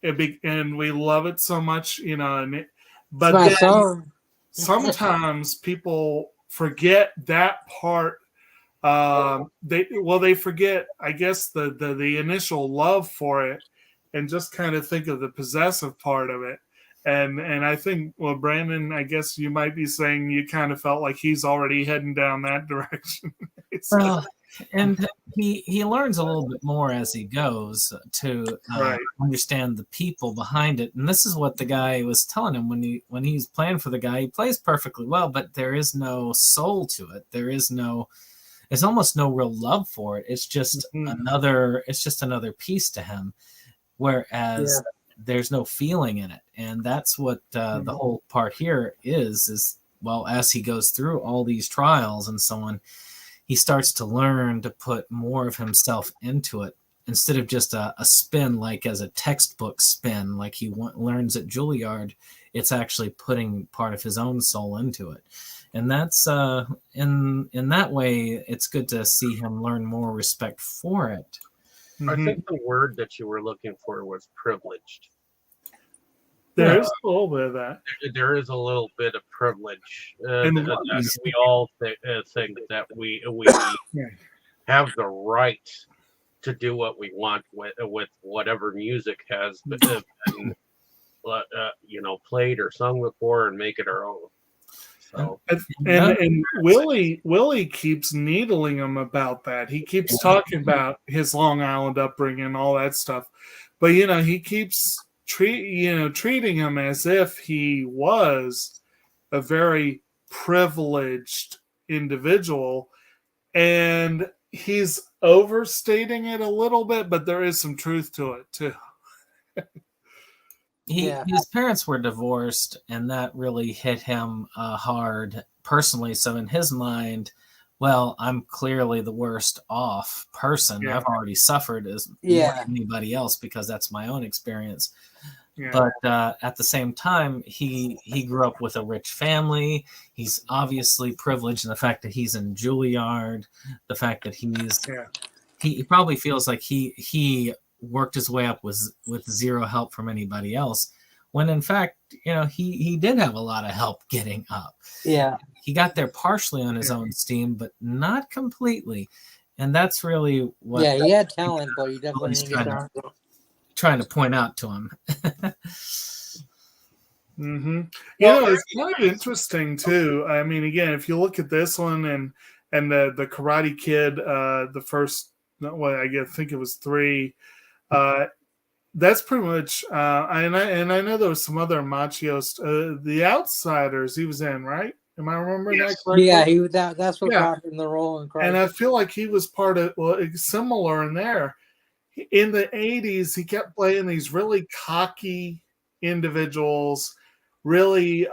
and we love it so much, But then sometimes people forget that part. They forget, I guess, the initial love for it, and just kind of think of the possessive part of it. And I think, well, Brandon, I guess you might be saying you kind of felt like he's already heading down that direction. And he learns a little bit more as he goes to understand the people behind it. And this is what the guy was telling him when he's playing for the guy. He plays perfectly well, but there is no soul to it. There's almost no real love for it. It's just another piece to him. Whereas there's no feeling in it. And that's what the whole part here is, well, as he goes through all these trials and so on, he starts to learn to put more of himself into it instead of just a spin, like as a textbook spin, like he learns at Juilliard. It's actually putting part of his own soul into it. And that's in that way, it's good to see him learn more respect for it. I think the word that you were looking for was privileged. There is a little bit of that. There is a little bit of privilege. We all think that we have the right to do what we want with whatever music has been played or sung before, and make it our own. So, and Willie keeps needling him about that. He keeps talking about his Long Island upbringing and all that stuff, but he keeps treating him as if he was a very privileged individual, and he's overstating it a little bit, but there is some truth to it too. His parents were divorced, and that really hit him hard personally. So in his mind, well, I'm clearly the worst off person. Yeah. I've already suffered as more than anybody else because that's my own experience. Yeah. But at the same time, he grew up with a rich family. He's obviously privileged in the fact that he's in Juilliard, the fact that he probably feels like he worked his way up with zero help from anybody else, when in fact, he did have a lot of help getting up. Yeah. He got there partially on his own steam, but not completely. And that's really what he had talent, but he definitely didn't get trying to point out to him. Mm-hmm. It's kind of interesting too. I mean, again, if you look at this one and the Karate Kid, the first, I think it was 3. That's pretty much. And I know there was some other Machios. The Outsiders he was in, right? Am I remembering that correctly? Yeah, that's what got him the role in Karate. And I feel like he was part of similar in there. In the 80s, he kept playing these really cocky individuals. Really,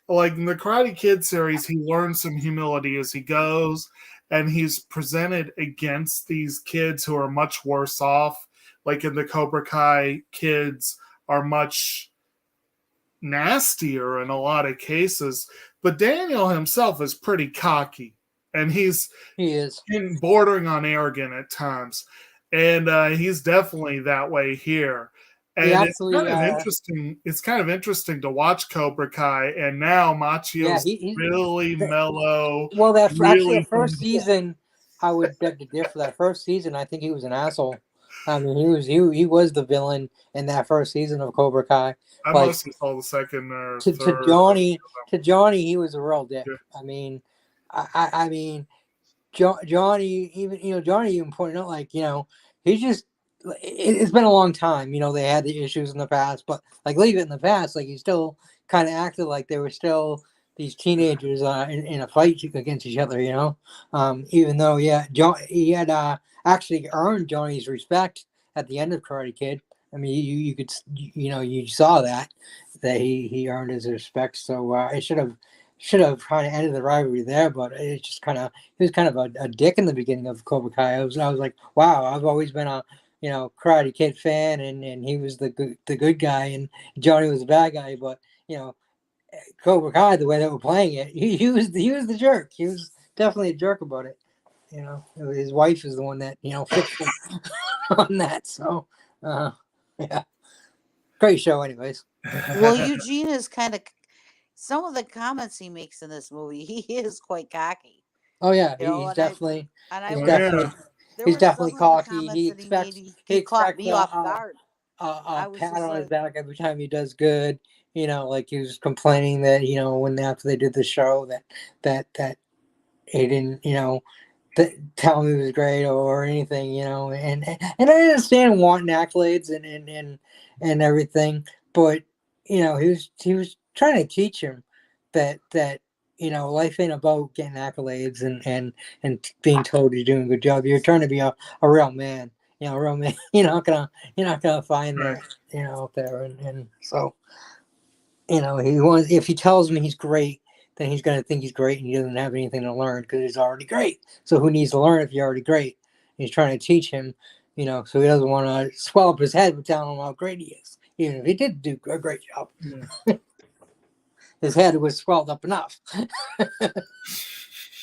like in the Karate Kid series, he learns some humility as he goes, and he's presented against these kids who are much worse off. Like in the Cobra Kai, kids are much nastier in a lot of cases. But Daniel himself is pretty cocky, and He is. bordering on arrogant at times. And he's definitely that way here. And it's kind of interesting. It's kind of interesting to watch Cobra Kai, and now Machio's really mellow. Well, really the first season, I would beg to differ. That first season, I think he was an asshole. I mean, he was the villain in that first season of Cobra Kai. I mostly saw the second or to third. To Johnny, he was a real dick. Yeah. I mean, I mean, Johnny even pointed out, like, he's just. It's been a long time. They had the issues in the past, but like leave it in the past. Like he still kind of acted like they were still these teenagers in a fight against each other. Even though he had actually earned Johnny's respect at the end of Karate Kid. I mean, you could you saw that he earned his respect. So it should have kind of ended the rivalry there, but it just he was kind of a dick in the beginning of Cobra Kai. I was like, wow, I've always been a Karate Kid fan, and he was the good guy, and Johnny was the bad guy. But Cobra Kai, the way they were playing it, he was the jerk. He was definitely a jerk about it. His wife is the one that fixed him on that. So yeah, great show, anyways. Well, Eugene is kind of some of the comments he makes in this movie. He is quite cocky. Oh yeah, he's definitely. There He's were definitely some of the cocky. comments He that expects he caught me off guard. A was pat just on his like- back every time he does good. Like he was complaining that when after they did the show that he didn't tell me he was great or anything. And I understand wanting accolades and everything, but he was trying to teach him that life ain't about getting accolades and being told you're doing a good job. You're trying to be a real man. A real man. You're not gonna find that out there. And so if he tells me he's great, then he's gonna think he's great and he doesn't have anything to learn because he's already great. So who needs to learn if you're already great? He's trying to teach him, so he doesn't want to swell up his head with telling him how great he is, even if he did do a great job. Yeah. His head was swelled up enough.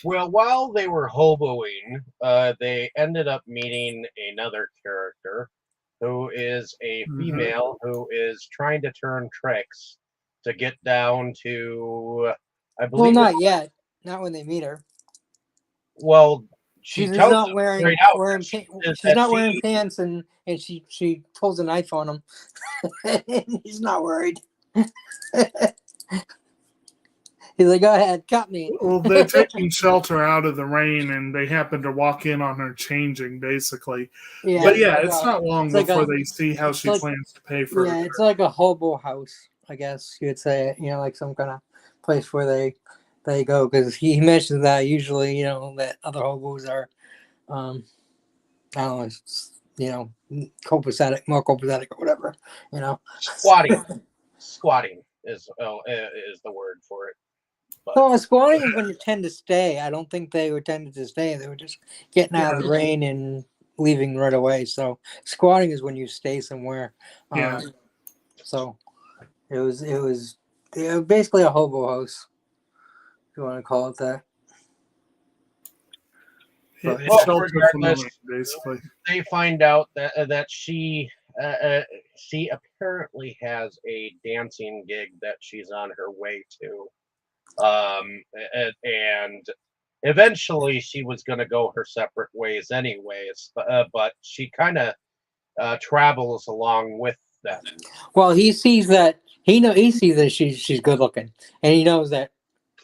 Well, while they were hoboing, they ended up meeting another character who is a female who is trying to turn tricks to get down to, I believe. Well, not yet. Not when they meet her. Well, she's tells not them wearing straight out wearing that she's not wearing pants, and she pulls a knife on him. And he's not worried. He's like, go ahead, cut me. Well, they're taking shelter out of the rain, and they happen to walk in on her changing, basically. Yeah, but yeah, it's not long before they see how she like, plans to pay for it. Yeah, it's like a hobo house, I guess you would say. Like some kind of place where they go, because he mentioned that usually, that other hobos are, I don't know, copacetic, more copacetic or whatever, Squatting is the word for it. But, well, squatting is when you tend to stay. I don't think they were tending to stay. They were just getting out of the rain and leaving right away. So squatting is when you stay somewhere. So it was basically a hobo house, if you want to call it that. Basically, they find out that she apparently has a dancing gig that she's on her way to. And eventually she was going to go her separate ways anyways, but she kind of travels along with them. Well, he sees that she's good looking, and he knows that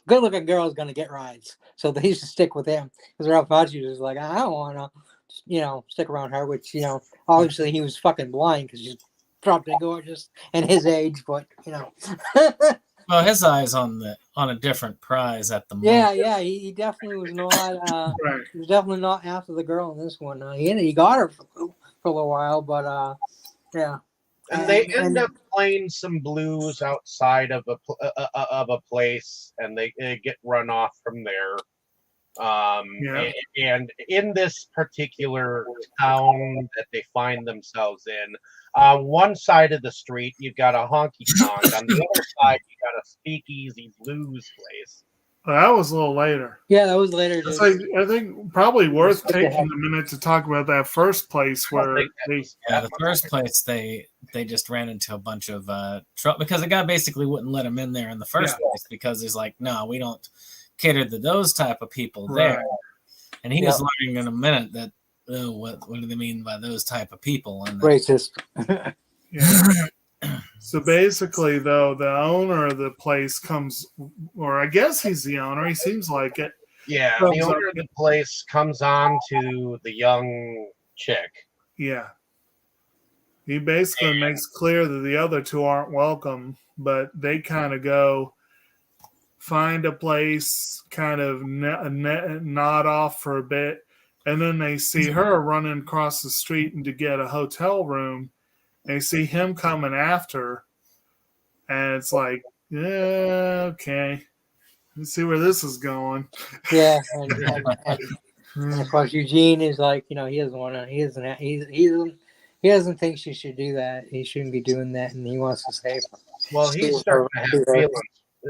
good looking girl is going to get rides, so he should stick with him, because Ralph Macchio was like, I don't want to stick around her, which obviously he was fucking blind because she's probably gorgeous and his age, but Well, his eye's on a different prize at the moment. Yeah, he definitely was not. He was definitely not after the girl in this one. He got her for a little while, but yeah, And they end up playing some blues outside of a place, and they get run off from there. And in this particular town that they find themselves in, on one side of the street you've got a honky tonk. On the other side you got a speakeasy blues place. That was a little later. Yeah, that was later. It's like, I think probably worth taking a minute to talk about that first place where the first place they just ran into a bunch of trouble because the guy basically wouldn't let him in there in the first place because he's like, no, we don't cater to those type of people there. And he was learning in a minute that what do they mean by those type of people? And racist. So basically, though, the owner of the place comes, or I guess he's the owner. He seems like it. Yeah, the owner of the place comes on to the young chick. Yeah. He basically makes clear that the other two aren't welcome, but they kind of go find a place, kind of nod off for a bit, and then they see her running across the street and to get a hotel room. They see him coming after, and it's like, yeah, okay. Let's see where this is going. Yeah, and of course Eugene is like, he doesn't want to. He doesn't think she should do that. He shouldn't be doing that, and he wants to save her. Well, he's starting to have feelings.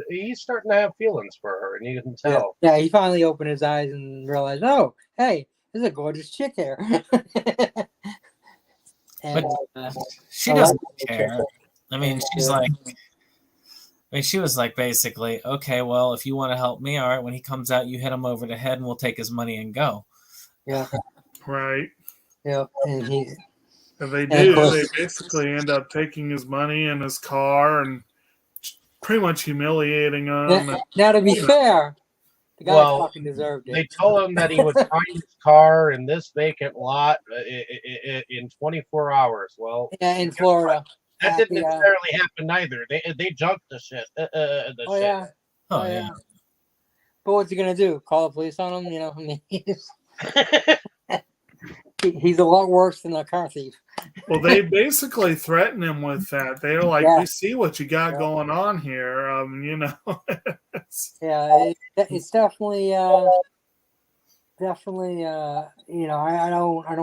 He's starting to have feelings for her, and you can tell. Yeah, he finally opened his eyes and realized, oh, hey, there's a gorgeous chick here. And, but she doesn't care. I mean, she was like, basically, okay, well, if you want to help me, all right, when he comes out, you hit him over the head and we'll take his money and go. Yeah. Right. Yeah. And they do. They basically end up taking his money and his car and pretty much humiliating him. Now, to be fair, the guy fucking deserved it. They told him that he would find his car in this vacant lot in 24 hours. Well, yeah, in Florida. That didn't necessarily happen either. They junked the shit. Yeah. But what's he gonna do? Call the police on him? I mean, he's a lot worse than a car thief. Well, they basically threaten him with that. They're like, we see what you got going on here. Yeah, it's definitely, I don't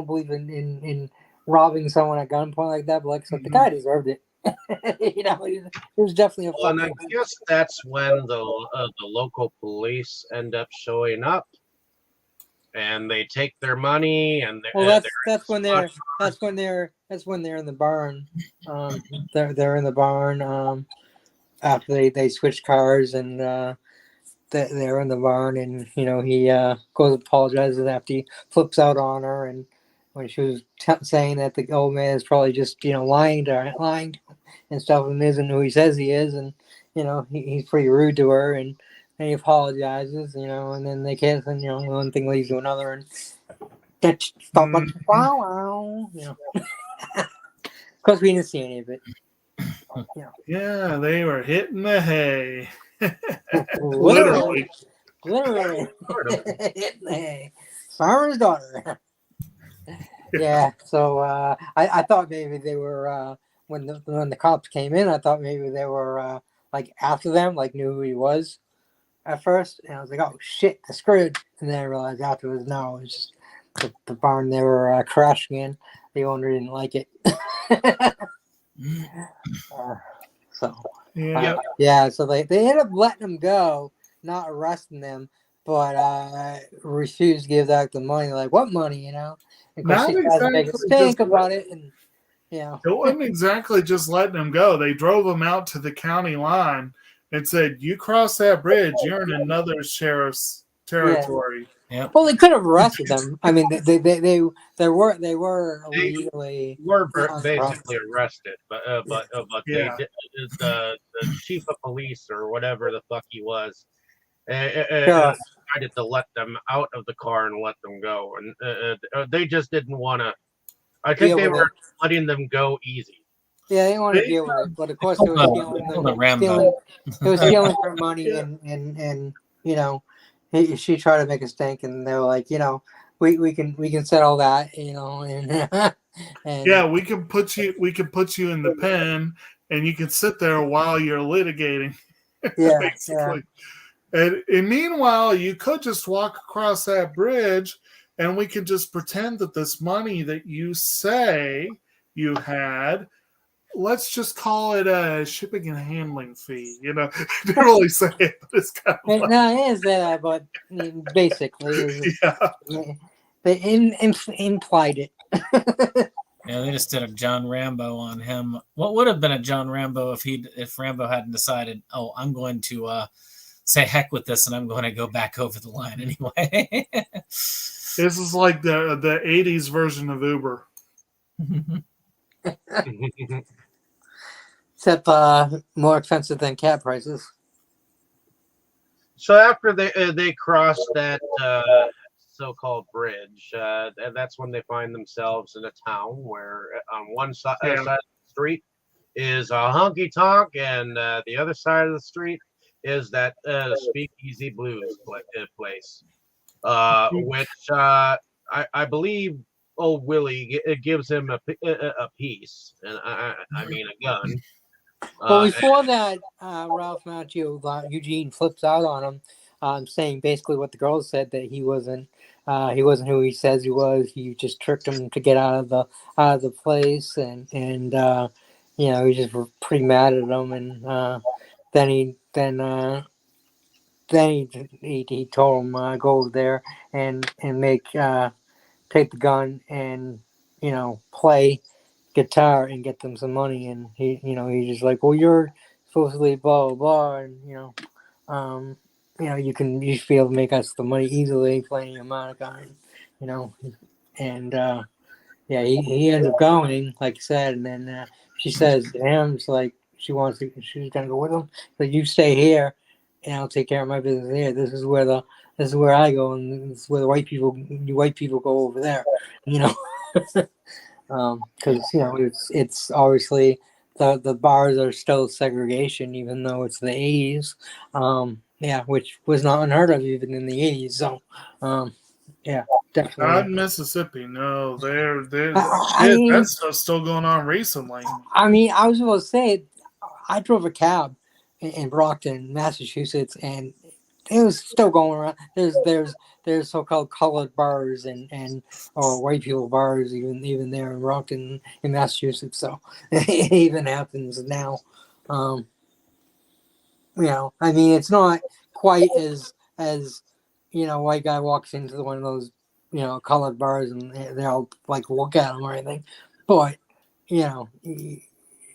believe in robbing someone at gunpoint like that, but like I said, the guy deserved it. It was definitely a and I guess that's when the local police end up showing up. And they take their money, and that's when they're in the barn. They're in the barn after they switch cars, and they're in the barn, and he goes apologizes after he flips out on her, and when she was saying that the old man is probably just lying and stuff, and isn't who he says he is, and he's pretty rude to her, and he apologizes, and then they kiss, and one thing leads to another, and that's wow. Of course, we didn't see any of it. Yeah, they were hitting the hay. Literally hitting the hay. Farmer's daughter. Yeah. So I thought maybe they were when the cops came in. I thought maybe they were like after them, like knew who he was. At first, and I was like, "Oh shit, they're screwed." And then I realized afterwards, no, it was just the barn they were crashing in. The owner didn't like it. So they ended up letting them go, not arresting them, but refused to give back the money. Like, what money? And not she exactly make a stink about it, and it wasn't exactly just letting them go. They drove them out to the county line. And said, "You cross that bridge, you're in another sheriff's territory." Yeah. Yep. Well, they could have arrested them. I mean, they were legally basically arrested, but the chief of police or whatever the fuck he was decided to let them out of the car and let them go, and they just didn't want to. I think they were letting them go easy. Yeah, they didn't want to deal with it, but of course it was stealing her money, and she tried to make a stink, and they were like, we can settle that, you know, and and Yeah, we can put you in the pen, and you can sit there while you're litigating, yeah, basically. And meanwhile, you could just walk across that bridge, and we could just pretend that this money that you say you had, let's just call it a shipping and handling fee. You know, didn't really say it, but it's kind of like, no, it is that, but I mean, basically, yeah. they implied it. Yeah, they just did a John Rambo on him. What would have been a John Rambo if Rambo hadn't decided, oh, I'm going to say heck with this, and I'm going to go back over the line anyway. This is like the 80s version of Uber. Except more expensive than cab prices. So after they cross that so-called bridge, and that's when they find themselves in a town where on one side of the street is a honky tonk, and the other side of the street is that Speakeasy Blues place, which I believe old Willie gives him a piece, and I mean a gun. Well, before that, Ralph Macchio, Eugene flips out on him, saying basically what the girl said, that he wasn't who he says he was. He just tricked him to get out of the place, and you know, he just were pretty mad at him, and then he told him go over there and take the gun and, you know, play guitar and get them some money. And he's just like, well, you're supposedly blah blah blah, and you know, you should be able to make us the money easily playing harmonica, you know, and yeah, he ends up going, like I said, and then she says to him, it's like she's gonna go with him, but you stay here and I'll take care of my business here. This is where I go, and this is where you white people go over there, you know. Because you know, it's obviously the bars are still segregation, even though it's the 80s. Yeah, which was not unheard of even in the 80s. So, yeah, definitely. Not in Mississippi, no. mean, that stuff's still going on recently. I mean, I was going to say, I drove a cab in Brockton, Massachusetts, and it was still going around. There's so-called colored bars and or white people bars even there in Brockton in Massachusetts. So it even happens now. You know, I mean, it's not quite as you know, white guy walks into one of those, you know, colored bars and they all like look at him or anything, but you know,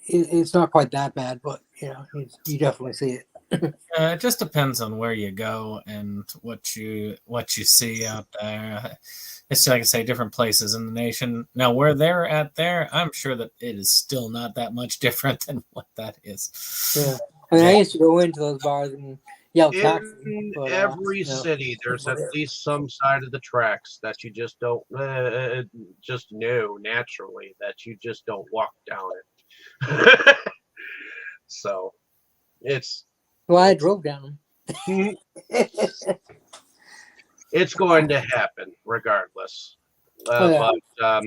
it's not quite that bad. But you know, you definitely see it. It just depends on where you go and what you see out there. It's like I say, different places in the nation. Now, where they're at there, I'm sure that it is still not that much different than what that is. Yeah, I mean, I used to go into those bars and yell taxi. In But, every city, there's at least some side of the tracks that you just don't just know naturally, that you just don't walk down it. So it's. Well, I drove down them. It's going to happen regardless. Yeah. But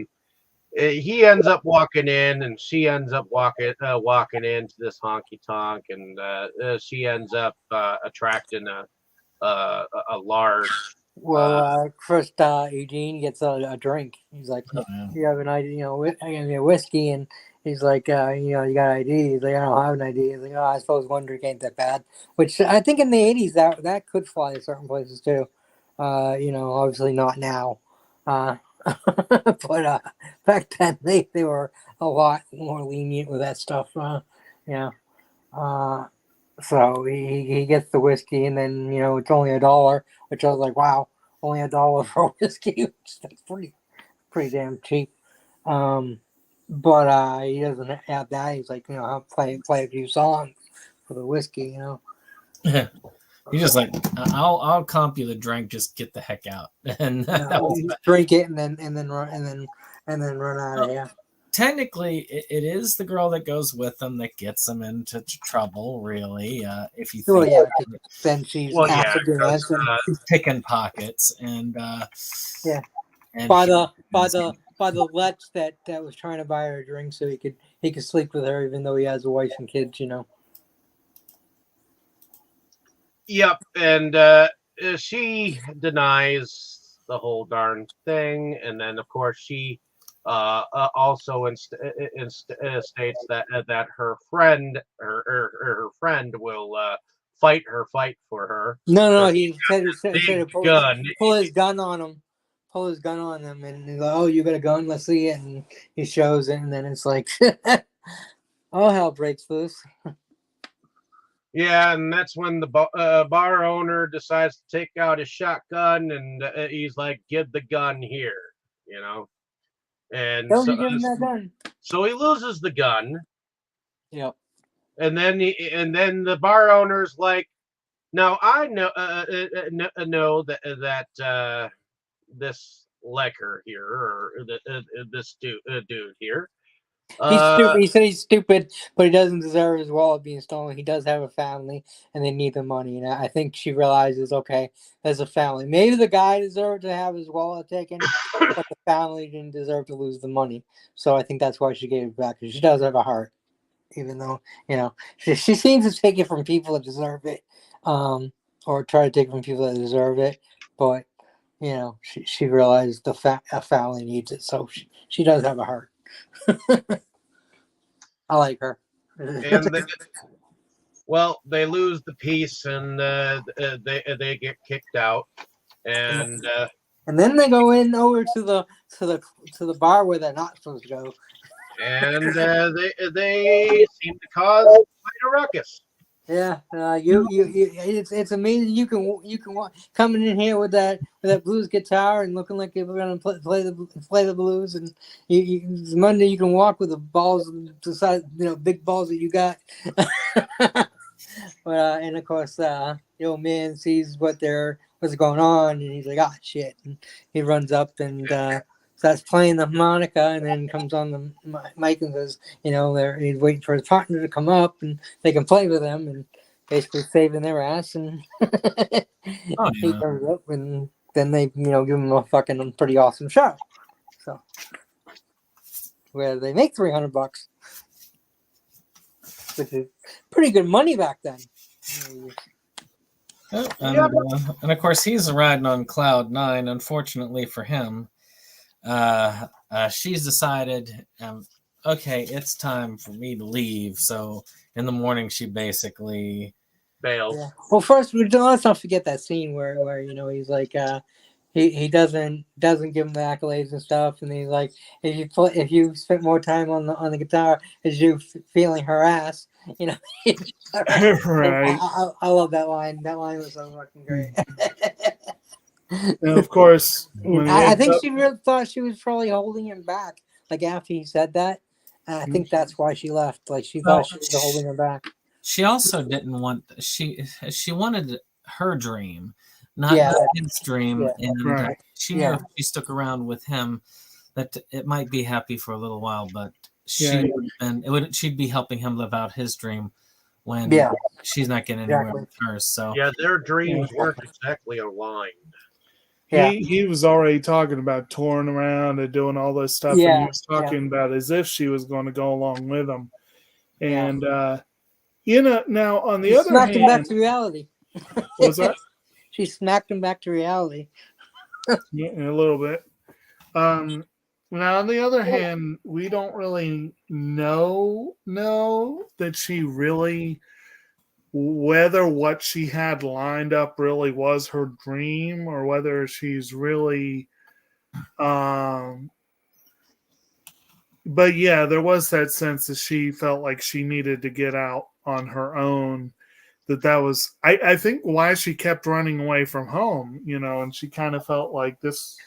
he ends up walking in, and she ends up walking into this honky tonk, and she ends up attracting a large. Well, first Eugene gets a drink. He's like, "You have an ID? You know, I give me a whiskey." And he's like, "You know, you got an ID?" He's like, "I don't have an ID." He's like, "Oh, I suppose one drink ain't that bad." Which I think in the 80s that could fly to certain places too. You know, obviously not now. But back then they were a lot more lenient with that stuff. Yeah. So he gets the whiskey, and then, you know, it's only $1, which I was like, wow, only $1 for whiskey. That's pretty damn cheap. But he doesn't have that. He's like, you know, I'll play a few songs for the whiskey, you know. You're just like, I'll comp you the drink, just get the heck out. And drink it and then run out of here. Technically, it is the girl that goes with them that gets them into trouble, really. If you think, well, yeah, then she's Well, yeah, she's picking pockets, and yeah. And by he- the lech that was trying to buy her a drink so he could sleep with her even though he has a wife and kids. Yep, and she denies the whole darn thing, and then of course she also states that her friend her friend will fight for her. No, Her he said big to gun. pull his gun on him, pull his gun on them, and he's like, "Oh, you got a gun? Let's see it." And he shows it, and then it's like, all hell breaks loose. Yeah, and that's when the bar owner decides to take out his shotgun, and he's like, "Give the gun here," you know. And Don't you give him that gun? so he loses the gun, Yep. and then the bar owner's like, "Now I know that this Lecker here, or this dude here, He's stupid. uh, He said he's stupid, but he doesn't deserve his wallet being stolen. He does have a family, and they need the money. And I think she realizes, okay, there's a family. Maybe the guy deserved to have his wallet taken, but the family didn't deserve to lose the money. So I think that's why she gave it back. Because she does have a heart, even though she seems to take it from people that deserve it, or try to take it from people that deserve it. But she realized a family needs it, so she does have a heart. I like her. and they lose the piece, and they get kicked out, and And then they go in over to the bar where they're not supposed to go. they seem to cause quite a ruckus. Yeah, it's amazing. You can coming in here with that blues guitar and looking like you're gonna play the blues, and Monday you can walk with the balls the size, big balls that you got. But and of course, the old man sees what's going on, and he's like, "Ah, shit!" And he runs up and starts playing the harmonica, and then comes on the mic and says, he's waiting for his partner to come up, and they can play with him, and basically saving their ass. And he comes up, and then they, give him a fucking pretty awesome show. So where they make $300, which is pretty good money back then. And of course, he's riding on cloud 9. Unfortunately for him, she's decided, okay, it's time for me to leave. So in the morning, she basically bails. Yeah. Well, first, let's not forget that scene where he's like, he doesn't give him the accolades and stuff, and he's like, if you spent more time on the guitar, is you feeling her ass, Right. I love that line. That line was so fucking great. And of course, when I think she really thought she was probably holding him back. Like after he said that, I think that's why she left. Like she thought she was holding him back. She also didn't want she wanted her dream, not his dream, and she knew if she stuck around with him, that it might be happy for a little while, but she'd be helping him live out his dream when she's not getting anywhere with hers. So their dreams weren't exactly aligned. He was already talking about touring around and doing all this stuff, and he was talking about as if she was going to go along with him. And now on the other hand, smacked him back to reality. What was that? She smacked him back to reality. Yeah, a little bit. Now on the other hand, we don't really know that she really, whether what she had lined up really was her dream, or whether she's really but yeah, there was that sense that she felt like she needed to get out on her own. That was I think why she kept running away from home, and she kind of felt like this.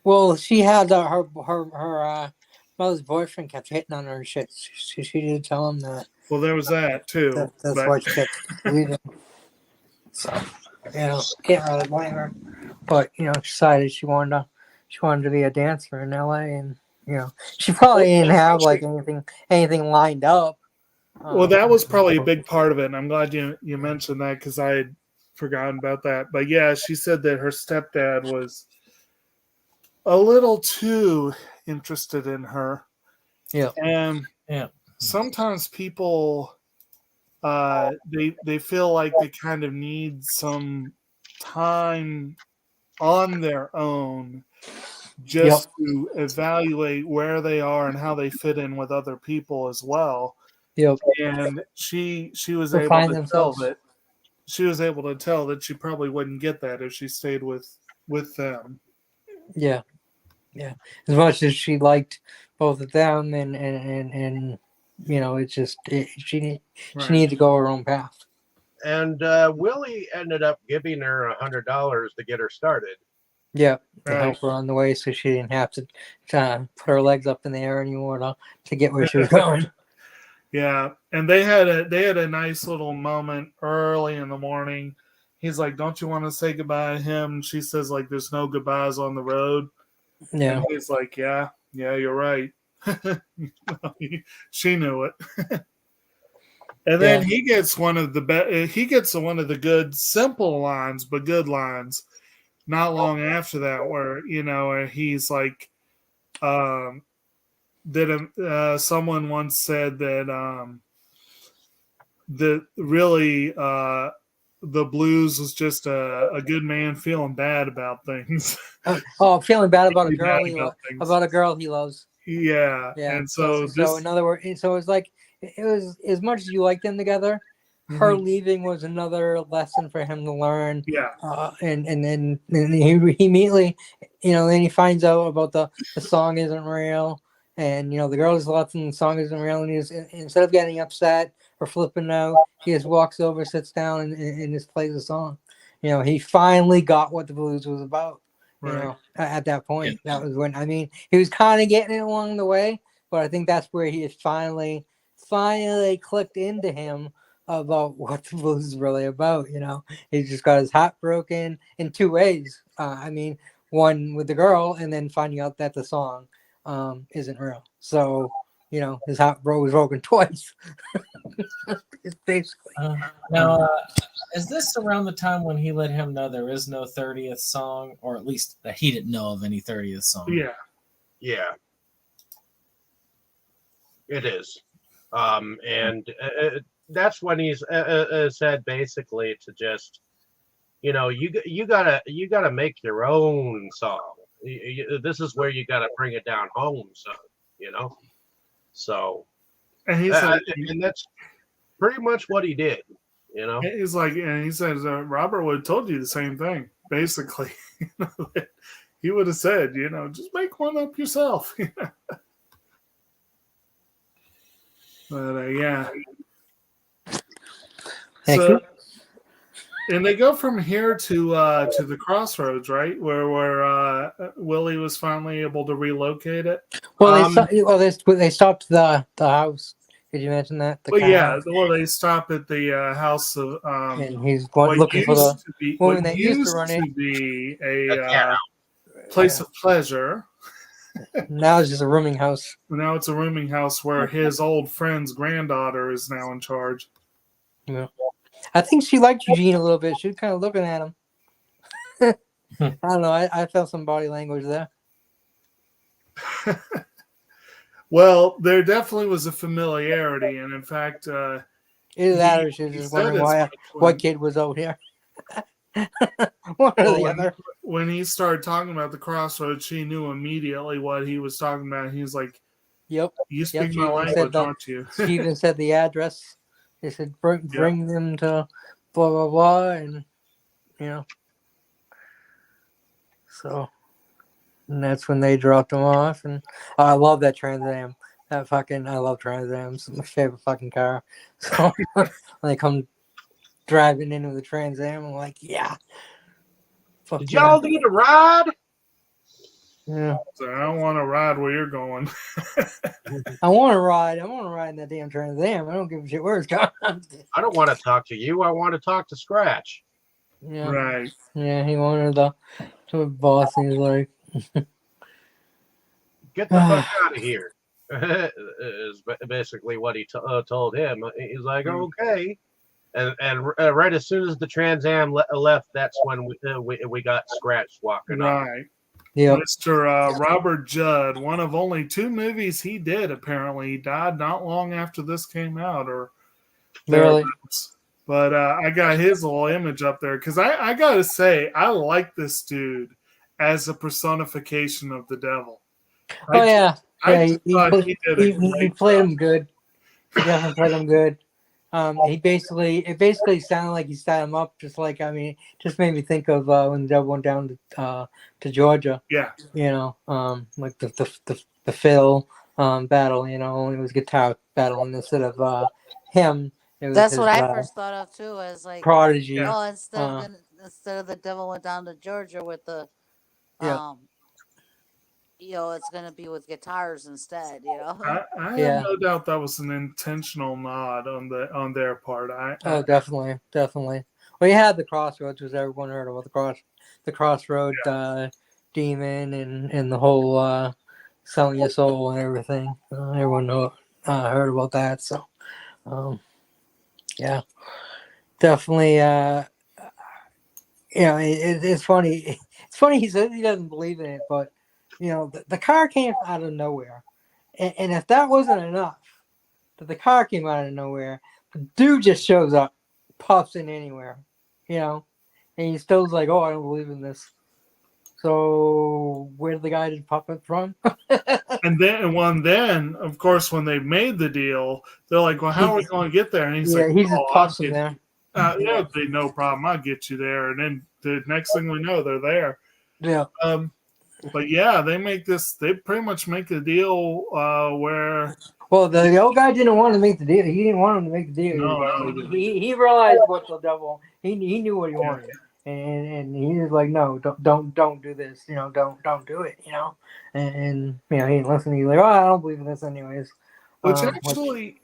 Well, she had her mother's boyfriend kept hitting on her and shit. She did tell him that. Well, there was that too. That's why she kept leaving. So, can't really blame her. But she decided she wanted to be a dancer in LA, and she probably didn't have like anything lined up. Well, that was probably a big part of it, and I'm glad you mentioned that because I had forgotten about that. But yeah, she said that her stepdad was a little too interested in her. Yeah. And Yeah. sometimes people they feel like they kind of need some time on their own just to evaluate where they are and how they fit in with other people as well. Yep. And she was To able find to themselves. tell that she probably wouldn't get that if she stayed with them. Yeah. Yeah. As much as she liked both of them, and it's just she needed to go her own path. And Willie ended up giving her $100 to get her started. Yeah, to Right. help her on the way, so she didn't have to put her legs up in the air anymore to get where she was going. Yeah, and they had a nice little moment early in the morning. He's like, "Don't you want to say goodbye to him?" She says, "Like, there's no goodbyes on the road." Yeah. And he's like, "Yeah, you're right." She knew it. And then he gets one of the good simple lines, but good lines. Not long after that, where he's like, that someone once said that that really the blues was just a good man feeling bad about things. Feeling bad about a Feeling girl bad about a girl he loves. Yeah, Yeah. and so in other words, so it's like it was as much as you like them together. Her leaving was another lesson for him to learn. Yeah. And then he immediately, then he finds out about the song isn't real, and the girl is left and the song isn't real, and instead of getting upset or flipping out, he just walks over, sits down, and just plays the song. He finally got what the blues was about. Right. At that point, that was when he was kind of getting it along the way, but I think that's where he is finally clicked into him about what the blues is really about. He just got his heart broken in two ways. One with the girl, and then finding out that the song isn't real. So his heart was broken twice. It's basically. Now, is this around the time when he let him know there is no 30th song, or at least that he didn't know of any 30th song? Yeah, it is. And that's when he's said basically to just, you gotta make your own song. This is where you gotta bring it down home, so. So, and he said, and that's pretty much what he did. He's like, and he says, Robert would have told you the same thing, basically. He would have said, just make one up yourself. But yeah. So, and they go from here to the Crossroads, right? Where Willie was finally able to relocate it. Well, they stopped the house. Did you mention that? They stop at the house of and he's looking for the woman that used to run it. To be a place of pleasure. Now it's just a rooming house. Now it's a rooming house where his old friend's granddaughter is now in charge. Yeah. I think she liked Eugene a little bit. She was kind of looking at him. I don't know. I felt some body language there. Well, there definitely was a familiarity, and in fact, either that or she was just wondering why what kid was out here. One or the other. When he started talking about the Crossroads, she knew immediately what he was talking about. He was like, "Yep, you speak my language, aren't you?" She even said the address. They said, "Bring them to blah blah blah," and so. And that's when they dropped him off, and I love that Trans Am. I love Trans Am. It's my favorite fucking car. So when they come driving into the Trans Am, I'm like, yeah. Did y'all need a ride? Yeah. So I don't want to ride where you're going. I want to ride in that damn Trans Am. I don't give a shit where it's going. I don't want to talk to you. I want to talk to Scratch. Yeah. Right. Yeah, he wanted to boss. He was like, get the fuck out of here. Is basically what he told him. He's like, okay. And right as soon as the Trans Am left, that's when we got Scratch walking right. Yeah. Mr. Robert Judd, one of only 2 movies he did, apparently. He died not long after this came out, or Really. thereabouts. But I got his little image up there because I got to say, I like this dude as a personification of the devil. Oh yeah. I Yeah. thought he did a He great played job. him good. He definitely played him good. It basically sounded like he set him up, just like, I mean, just made me think of when the devil went down to Georgia. Yeah. You know, like the fiddle battle. You know, it was guitar battle, and instead of him, it was That's his what I first thought of too. As like, prodigy. Yeah. oh, instead of the devil went down to Georgia with the, Yeah. you know, it's gonna be with guitars instead. You know. I have Yeah. no doubt that was an intentional nod on their part. Oh, definitely. Well, you had the Crossroads, because everyone heard about the Crossroad demon and the whole selling your soul and everything. Everyone heard about that. So, yeah, definitely. You know, it's funny. It's funny he says he doesn't believe in it, but you know, the car came out of nowhere, and if that wasn't enough, that the car came out of nowhere, the dude just shows up, pops in anywhere, you know, and he still's like, "Oh, I don't believe in this." So where did the guy just pop up from? And then, of course, when they made the deal, they're like, "Well, how are we going to get there?" And he's Yeah, like, he just "Oh, pops in there. yeah, no problem. I'll get you there." And then the next thing we know, they're there. Yeah. But yeah, they pretty much make the deal where. Well, the old guy didn't want to make the deal. He didn't want him to make the deal. No. He realized what the devil. He knew what he wanted, and he was like, "No, don't do this. You know, don't do it. You know." And you know, he didn't listen. He's like, "Oh, I don't believe in this anyways." Which actually,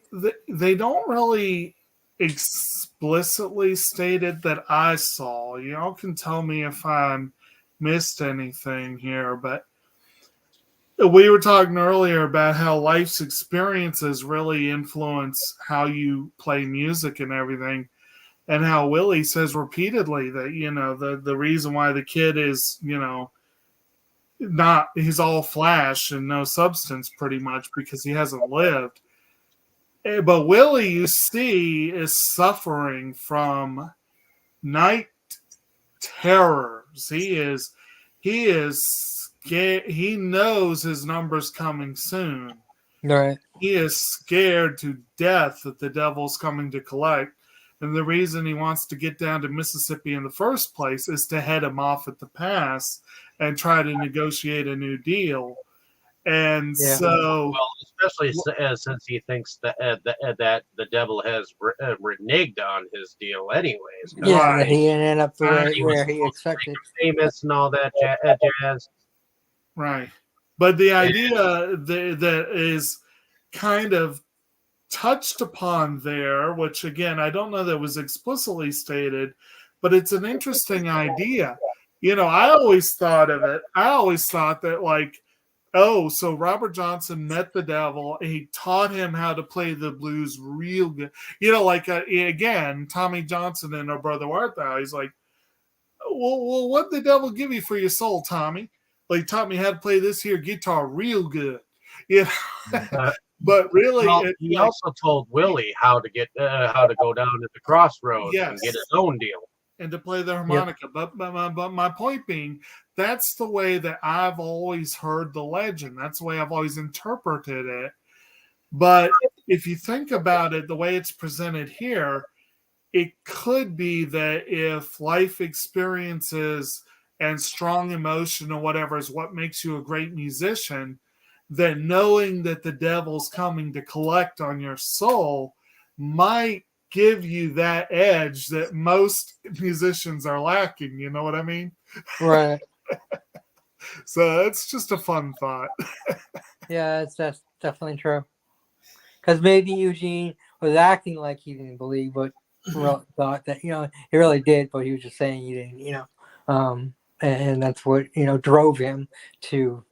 they don't really explicitly state it that I saw. Y'all can tell me if I missed anything here, but we were talking earlier about how life's experiences really influence how you play music and everything, and how Willie says repeatedly that, you know, the reason why the kid is, you know, he's all flash and no substance pretty much because he hasn't lived. But Willie, you see, is suffering from night terrors. He is scared. He knows his number's coming soon. Right. He is scared to death that the devil's coming to collect. And the reason he wants to get down to Mississippi in the first place is to head him off at the pass and try to negotiate a new deal. And so, well, especially since he thinks that the devil has reneged on his deal, anyways. Yeah, Right. he ended up where He was he expected. famous and all that jazz. right. But the idea that is kind of touched upon there, which again, I don't know that was explicitly stated, but it's an interesting idea. You know, I always thought of it. I always thought that, like, oh, so Robert Johnson met the devil. And he taught him how to play the blues real good. You know, like, again, Tommy Johnson and our brother Art Thou. He's like, well, what did the devil give you for your soul, Tommy? Well, he taught me how to play this here guitar real good. You know? But really, well, he also told Willie how to go down to the Crossroads and get his own deal. And to play the harmonica. Yep. But my point being, that's the way that I've always heard the legend. That's the way I've always interpreted it. But if you think about it, the way it's presented here, it could be that if life experiences and strong emotion or whatever is what makes you a great musician, then knowing that the devil's coming to collect on your soul might give you that edge that most musicians are lacking. You know what I mean? Right. So it's just a fun thought. Yeah, that's definitely true. Because maybe Eugene was acting like he didn't believe, but thought that, you know, he really did, but he was just saying he didn't, you know. And that's what, you know, drove him to,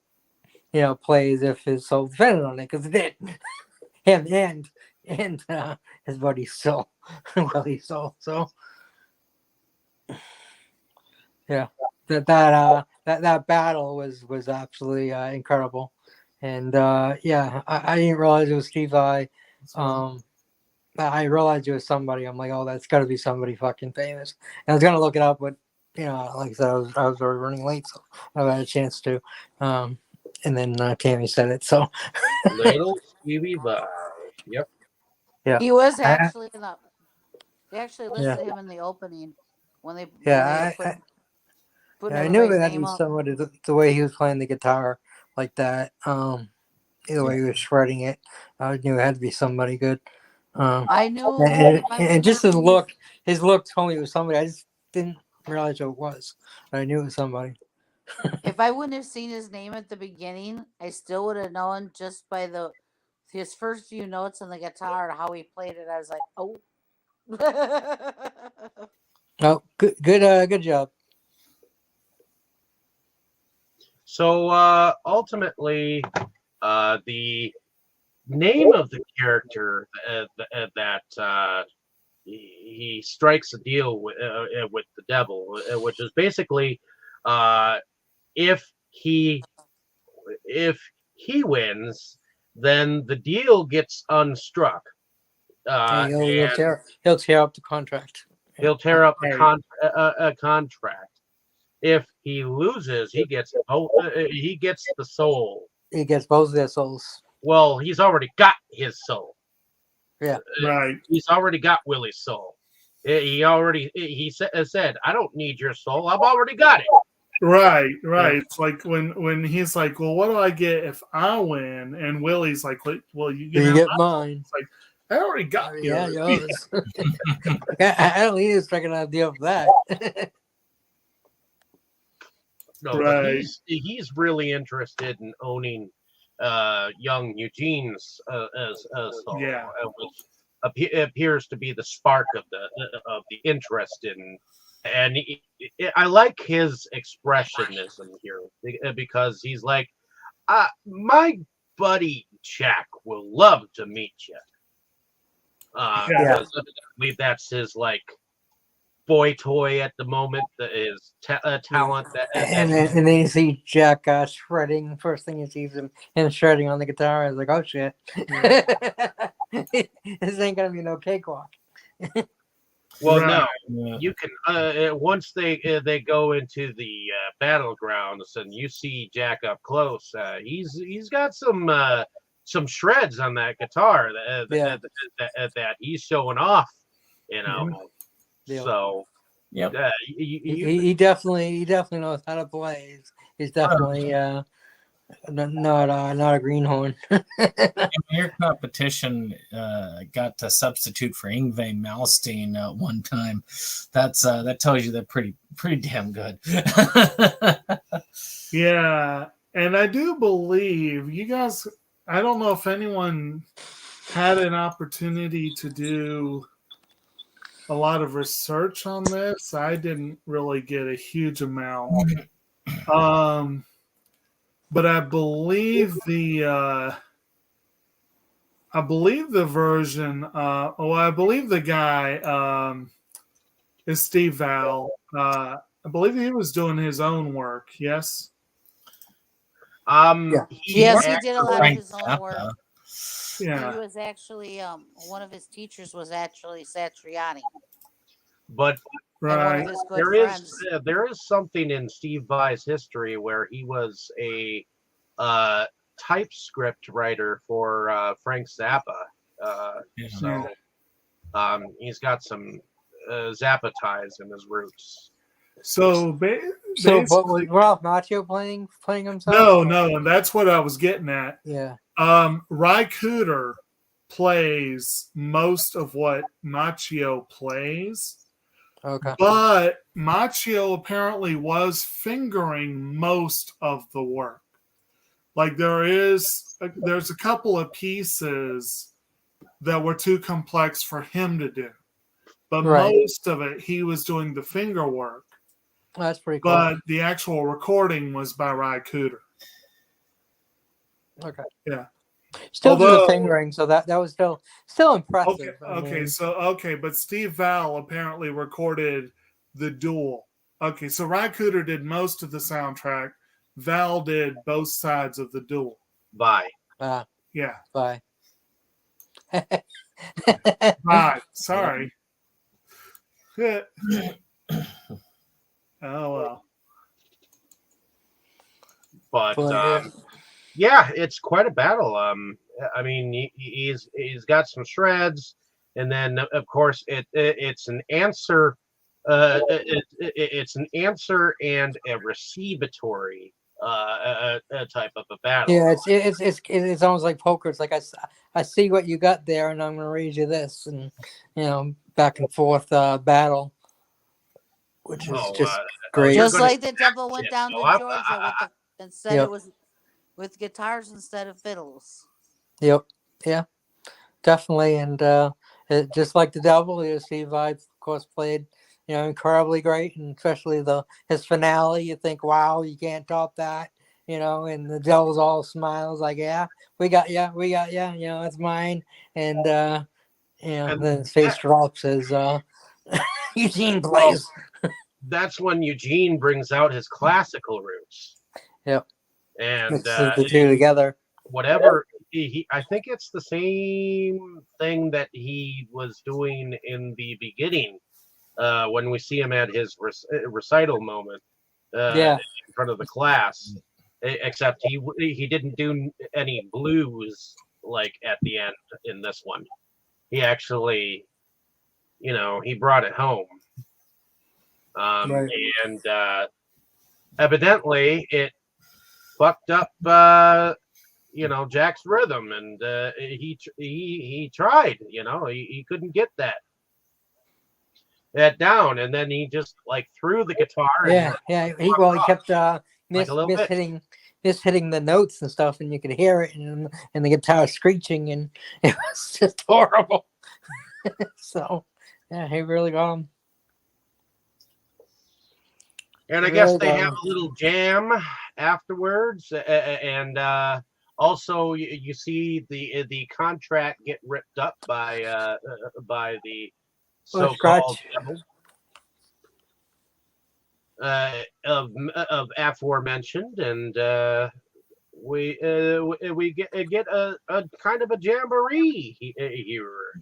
you know, play as if his soul depended on it, because it did. Him and his buddy's soul, Willie's soul. So yeah, that that battle was absolutely incredible. And yeah, I didn't realize it was Steve Vai. I realized it was somebody. I'm like, oh, that's got to be somebody fucking famous. And I was gonna look it up, but like I said, I was already running late, so I haven't had a chance to. And then Tammy said it, so Little Stevie Vai. Yep. yeah, He was I- actually in the. They actually Yeah. listed him in the opening when they yeah. put I knew everybody's it had to name be up. somebody the way he was playing the guitar like that. The way he was shredding it, I knew it had to be somebody good. I knew And just his look told me it was somebody. I just didn't realize who it was, but I knew it was somebody. if I wouldn't have seen his name at the beginning, I still would have known just by his first few notes on the guitar and how he played it. I was like, oh. Oh, good job. So ultimately, the name of the character that he strikes a deal with the devil, which is basically if he wins, then the deal gets unstruck. He'll And tear up the contract. he'll tear up the Right. contract. If he loses, he gets the soul. He gets both of their souls. Well, he's already got his soul. Yeah. Right. He's already got Willie's soul. He said, "I don't need your soul. I've already got it." Right. It's like when he's like, well, what do I get if I win? And Willie's like, well, you get mine. It's like, I already got Yeah, yours. yours. I don't need to strike an deal for that. No, but he's really interested in owning young Eugene's as soul, Yeah. which appears to be the spark of the interest in. And I like his expressionism here because he's like, my buddy Jack will love to meet you. Because I believe that's his like boy toy at the moment, his talent. And then you see Jack shredding. First thing you see is him shredding on the guitar. I was like, oh shit, this ain't gonna be no cakewalk. Well, Right. no, you can once they go into the battlegrounds and you see Jack up close. He's got some shreds on that guitar that he's showing off. So Yep. He definitely knows how to play. He's definitely not a greenhorn. Your competition got to substitute for Yngwie Malmsteen one time. That tells you they're pretty damn good. Yeah, and I do believe you guys. I don't know if anyone had an opportunity to do a lot of research on this. I didn't really get a huge amount. But I believe the version. I believe the guy is Steve Val. I believe he was doing his own work. Yes. Yes, he did a lot of his own work. Yeah. He was actually one of his teachers was actually Satriani. But right, there is something in Steve Vai's history where he was a typescript writer for Frank Zappa. So he's got some Zappa ties in his roots. So was Ralph Macchio playing himself? No, and that's what I was getting at. Yeah. Ry Cooder plays most of what Macchio plays. Okay. But Macchio apparently was fingering most of the work. Like there's a couple of pieces that were too complex for him to do. But most of it, he was doing the finger work. That's pretty cool. But the actual recording was by Ry Cooder. Okay. Yeah. Still do the fingering, so that was still impressive. Okay, but Steve Val apparently recorded the duel Okay, so Ry Cooder did most of the soundtrack. Val did both sides of the duel. Bye. Yeah. Bye. Bye. Sorry. Oh, well. But But, yeah, it's quite a battle. I mean, he's got some shreds, and then of course it's an answer. It's an answer and a receivatory type of a battle. yeah, it's almost like poker. It's like I see what you got there, and I'm going to read you this, and back and forth battle, which is just great. you're Just gonna like the devil went it. down So to Georgia and said Yep. it was with guitars instead of fiddles. Yep. Yeah. Definitely, and just like the devil, Steve Vai, of course, played incredibly great, and especially his finale. You think, wow, you can't top that, and the devil's all smiles like, yeah, we got ya, it's mine, and then his face drops as Eugene plays. That's when Eugene brings out his classical roots. Yep, And mixes the two together. whatever I think it's the same thing that he was doing in the beginning when we see him at his recital moment in front of the class, except he didn't do any blues like at the end in this one. He actually he brought it home, Right. and evidently it fucked up Jack's rhythm, and he tried, he couldn't get that down, and then he just like threw the guitar. He kept like hitting the notes and stuff, and you could hear it, and the guitar screeching, and it was just horrible. So yeah, he really got him. And I guess they have a little jam afterwards, and also you see the contract get ripped up by the so-called devil of aforementioned, and we get a kind of a jamboree here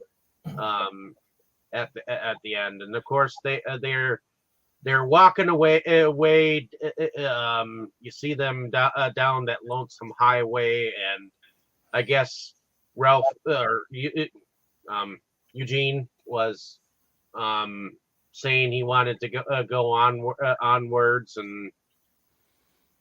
at the end, and of course they're walking away. You see them down that lonesome highway, and I guess Ralph or Eugene was saying he wanted to go onwards, and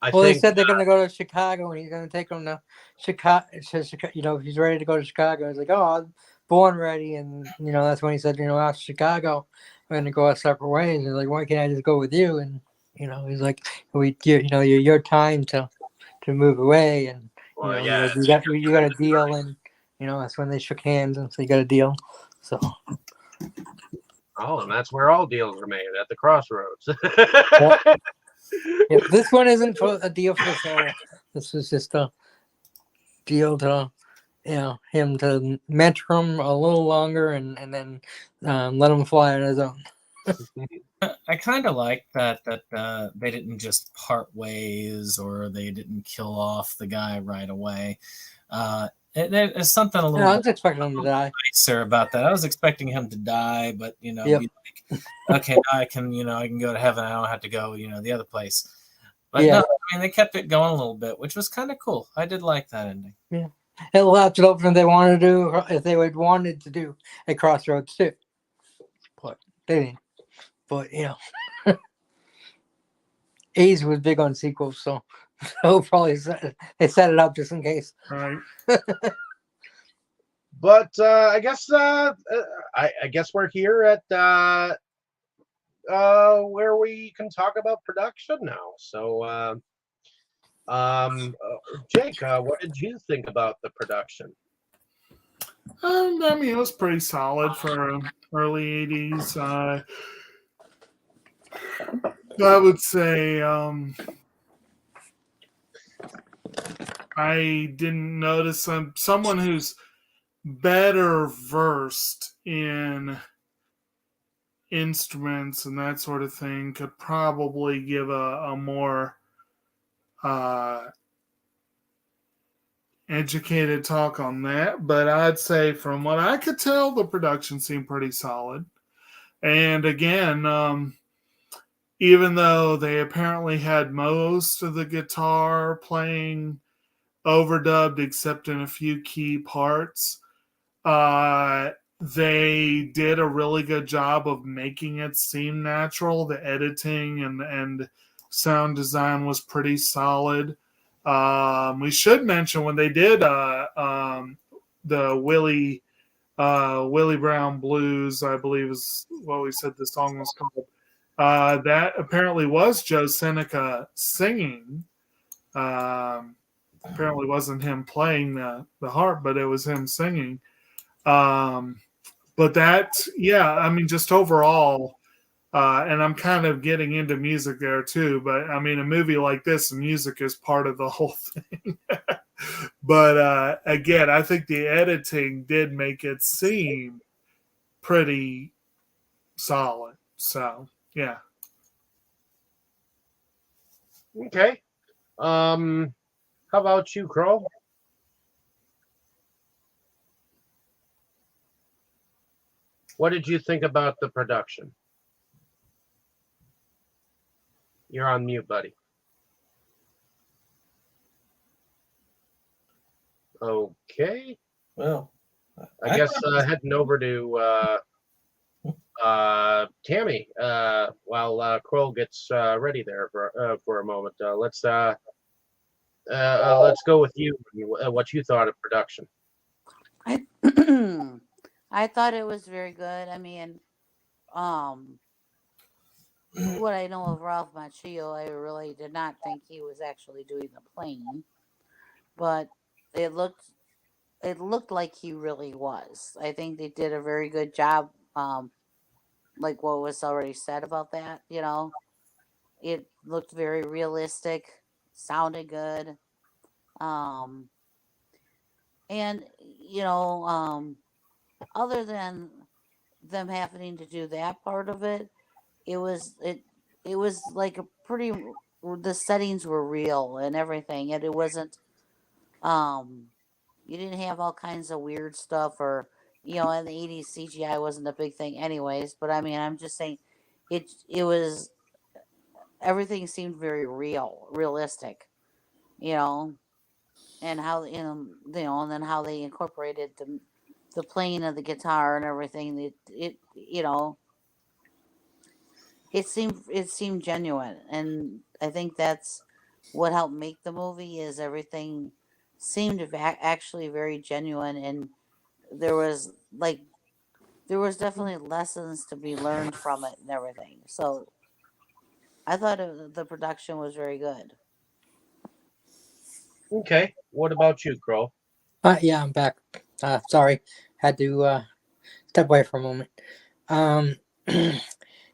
I think they said they're going to go to Chicago, and he's going to take them to Chicago. If he's ready to go to Chicago, he's like, "Oh, I'm born ready," and that's when he said, "After Chicago, we're going to go our separate ways." He's like, "Why can't I just go with you?" And he's like, your time to move away, and you got a deal, and that's when they shook hands, and so you got a deal. So. Oh, and that's where all deals are made, at the Crossroads. Yeah, this one isn't for a deal for the soul. This was just a deal to, him to mentor him a little longer, and then let him fly on his own. I kind of like that they didn't just part ways, or they didn't kill off the guy right away. There's something a little I was expecting him to die. nicer about that. I was expecting him to die, but be like, okay, now I can go to heaven. I don't have to go, the other place. But no, they kept it going a little bit, which was kind of cool. I did like that ending. Yeah, it left it open if they wanted to do, if they wanted to do a Crossroads too, but they didn't. But A's was big on sequels, so probably they set it up just in case. Right. But I guess we're here at where we can talk about production now. So, Jake, what did you think about the production? It was pretty solid for early 80s. I would say I didn't notice someone who's better versed in instruments and that sort of thing could probably give a more educated talk on that. But I'd say from what I could tell, the production seemed pretty solid. And again, even though they apparently had most of the guitar playing overdubbed except in a few key parts, they did a really good job of making it seem natural. The editing and sound design was pretty solid. We should mention when they did the Willie Brown Blues, I believe is what we said the song was called. That apparently was Joe Seneca singing. Apparently wasn't him playing the harp, but it was him singing. But that, yeah, I mean, just overall, and I'm kind of getting into music there too, but I mean, a movie like this, music is part of the whole thing. But again, I think the editing did make it seem pretty solid. So, yeah. Okay. How about you, Crow? What did you think about the production? You're on mute, buddy. Okay. Well, I guess heading over to Tammy while Kroll gets ready there for a moment. Let's go with you. What you thought of production? I I thought it was very good. I mean, what I know of Ralph Macchio, I really did not think he was actually doing the playing, but it looked like he really was. I think they did a very good job. Like what was already said about that, it looked very realistic, sounded good, and other than them having to do that part of it, it was like a pretty. The settings were real and everything, and it wasn't. You didn't have all kinds of weird stuff, or in the 80s CGI wasn't a big thing, anyways. But I mean, I'm just saying, it was everything seemed very realistic, and how and then how they incorporated the playing of the guitar and everything. It seemed genuine, and I think that's what helped make the movie is everything seemed actually very genuine, and there was definitely lessons to be learned from it and everything. So I thought the production was very good. Okay. What about you, Crow? Yeah, I'm back. Sorry, had to step away for a moment.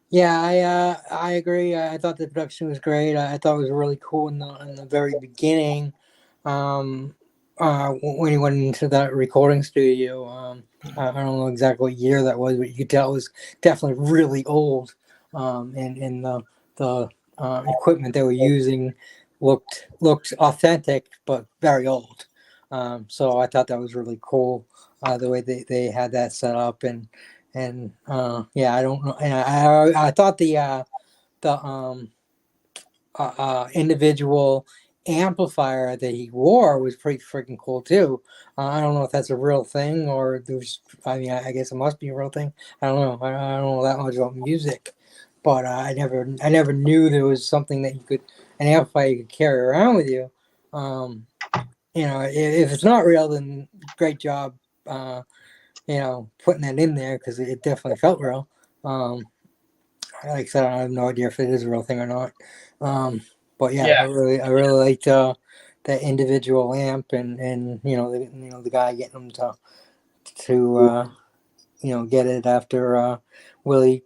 Yeah, I agree. I thought the production was great. I thought it was really cool in the very beginning. When he went into that recording studio, I don't know exactly what year that was, but you could tell it was definitely really old. And the equipment they were using looked authentic, but very old. So I thought that was really cool, the way they had that set up, and yeah, I don't know, and I thought the individual amplifier that he wore was pretty freaking cool too. I don't know if that's a real thing, or there's. I mean, I guess it must be a real thing. I don't know. I don't know that much about music, but I never knew there was something that an amplifier you could carry around with you. If it's not real, then great job. Putting that in there, because it definitely felt real. Like I said, I have no idea if it is a real thing or not. But yeah. I really liked that individual amp, and the guy getting them to get it after Willie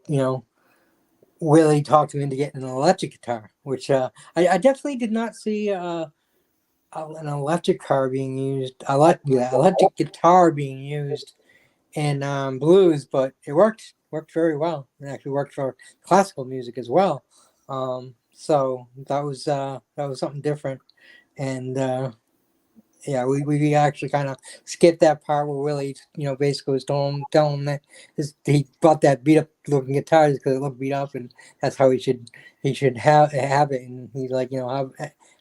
talked him into getting an electric guitar, which I definitely did not see an electric guitar being used. I like electric guitar being used in blues, but it worked worked very well. It actually worked for classical music as well. So that was something different, and yeah, we actually kind of skipped that part where Willie, basically was telling him that he bought that beat up looking guitar because it looked beat up, and that's how he should have it. And he's like, how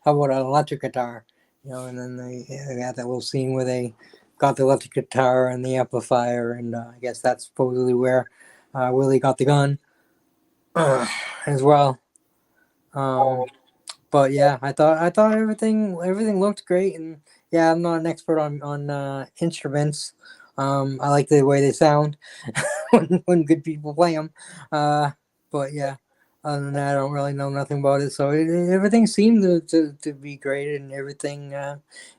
about an electric guitar, and then they had that little scene where they got the electric guitar and the amplifier, and I guess that's supposedly where Willie got the gun as well. But yeah, I thought everything looked great, and yeah, I'm not an expert on instruments. I like the way they sound when good people play them. But yeah, other than that, I don't really know nothing about it. So everything seemed to be great, and everything.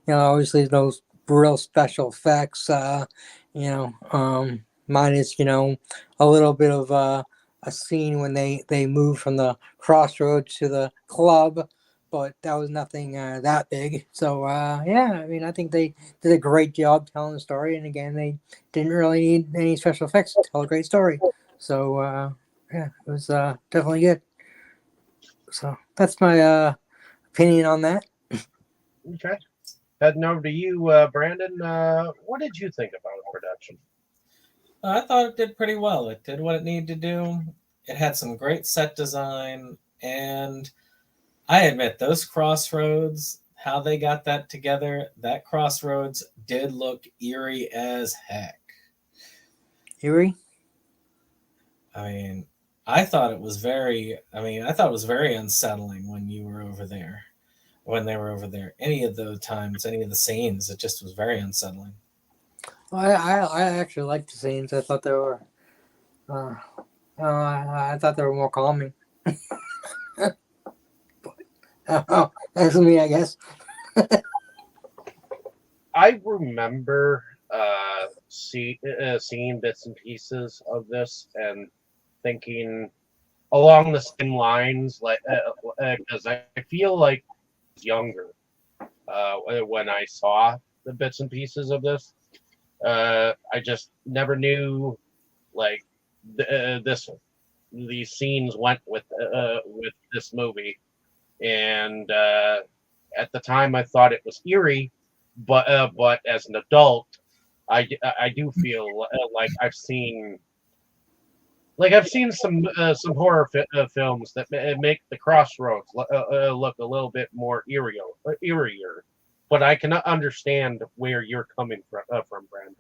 Obviously there's no real special effects. Minus a little bit of a scene when they moved from the Crossroads to the club, but that was nothing that big. So yeah, I mean, I think they did a great job telling the story, and again, they didn't really need any special effects to tell a great story. So yeah, it was definitely good. So that's my opinion on that. Okay. Heading over to you, Brandon. What did you think about the production? I thought it did pretty well. It did what it needed to do. It had some great set design, and I admit those Crossroads, how they got that together, that Crossroads did look eerie as heck. Eerie? I mean, I thought it was very unsettling when you were over there, when they were over there. Any of the times, any of the scenes, it just was very unsettling. Well, I actually liked the scenes. I thought they were, I thought they were more calming. But, that's me, I guess. I remember seeing bits and pieces of this and thinking along the same lines, like because I feel like I was younger when I saw the bits and pieces of this. I just never knew like these scenes went with this movie, and at the time I thought it was eerie, but as an adult, I do feel like I've seen some horror films that make the Crossroads look a little bit more eerier, but I can understand where you're coming from, Brandon.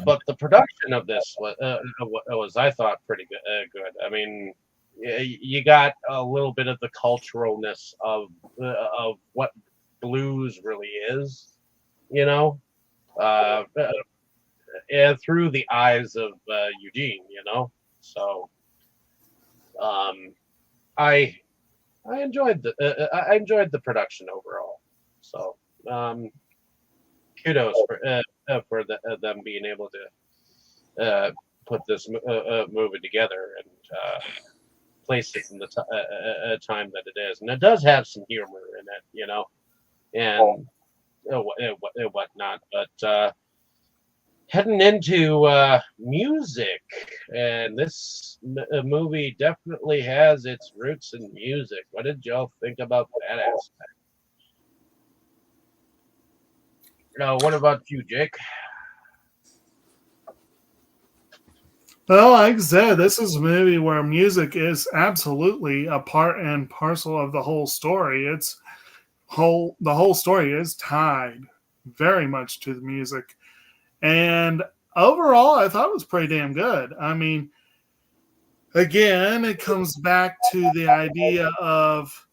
But the production of this was I thought pretty good. I mean, you got a little bit of the culturalness of what blues really is, and through the eyes of Eugene, So I enjoyed the production overall. So kudos for them being able to put this movie together and place it in the time that it is, and it does have some humor in it, and whatnot. But heading into music, and this movie definitely has its roots in music. What did y'all think about that aspect? What about you, Jake? Well, like I said, this is a movie where music is absolutely a part and parcel of the whole story. The whole story is tied very much to the music. And overall, I thought it was pretty damn good. I mean, again, it comes back to the idea of,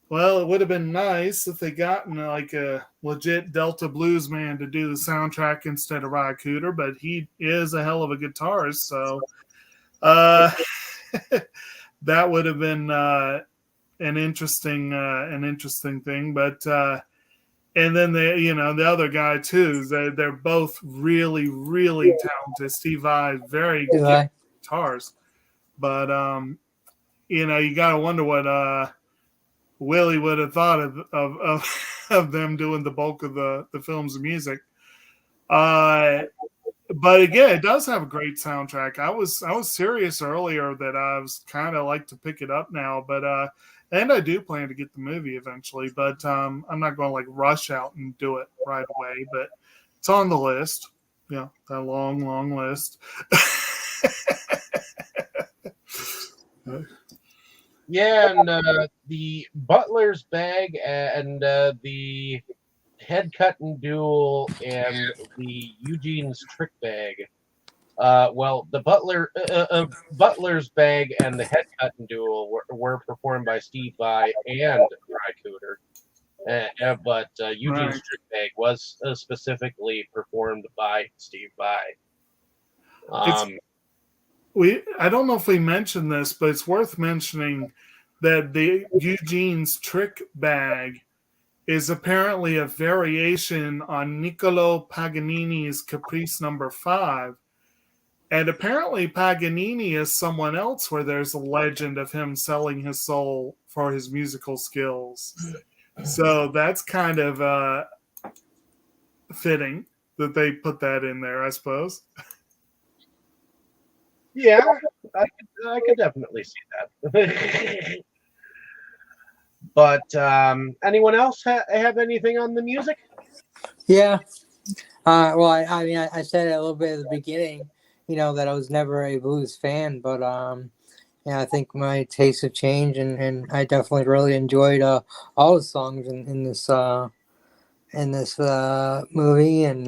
well, it would have been nice if they gotten like a legit Delta blues man to do the soundtrack instead of Ry Cooder, but he is a hell of a guitarist, so that would have been an interesting thing. But and then the other guy too. They're both really, really talented. Steve Vai, very good guitars, but you gotta wonder what Willie would have thought of them doing the bulk of the film's music. But But again, it does have a great soundtrack. I was serious earlier that I was kind of like to pick it up now, but and I do plan to get the movie eventually, but I'm not going to like rush out and do it right away. But it's on the list. Yeah, that long list. Yeah, and the Butler's Bag and the Head Cutting Duel and the Eugene's Trick Bag. Well, the Butler's Bag and the Head Cutting Duel were performed by Steve Vai and Ry Cooder. But Eugene's Trick Bag was specifically performed by Steve Vai. I don't know if we mentioned this, but it's worth mentioning that the Eugene's Trick Bag is apparently a variation on Niccolo Paganini's Caprice No. 5. And apparently Paganini is someone else where there's a legend of him selling his soul for his musical skills. So that's kind of fitting that they put that in there, I suppose. Yeah, I could definitely see that. But anyone else have anything on the music? Yeah. Well, I mean, I said it a little bit at the beginning, that I was never a blues fan, but yeah, I think my tastes have changed, and I definitely really enjoyed all the songs in this movie, and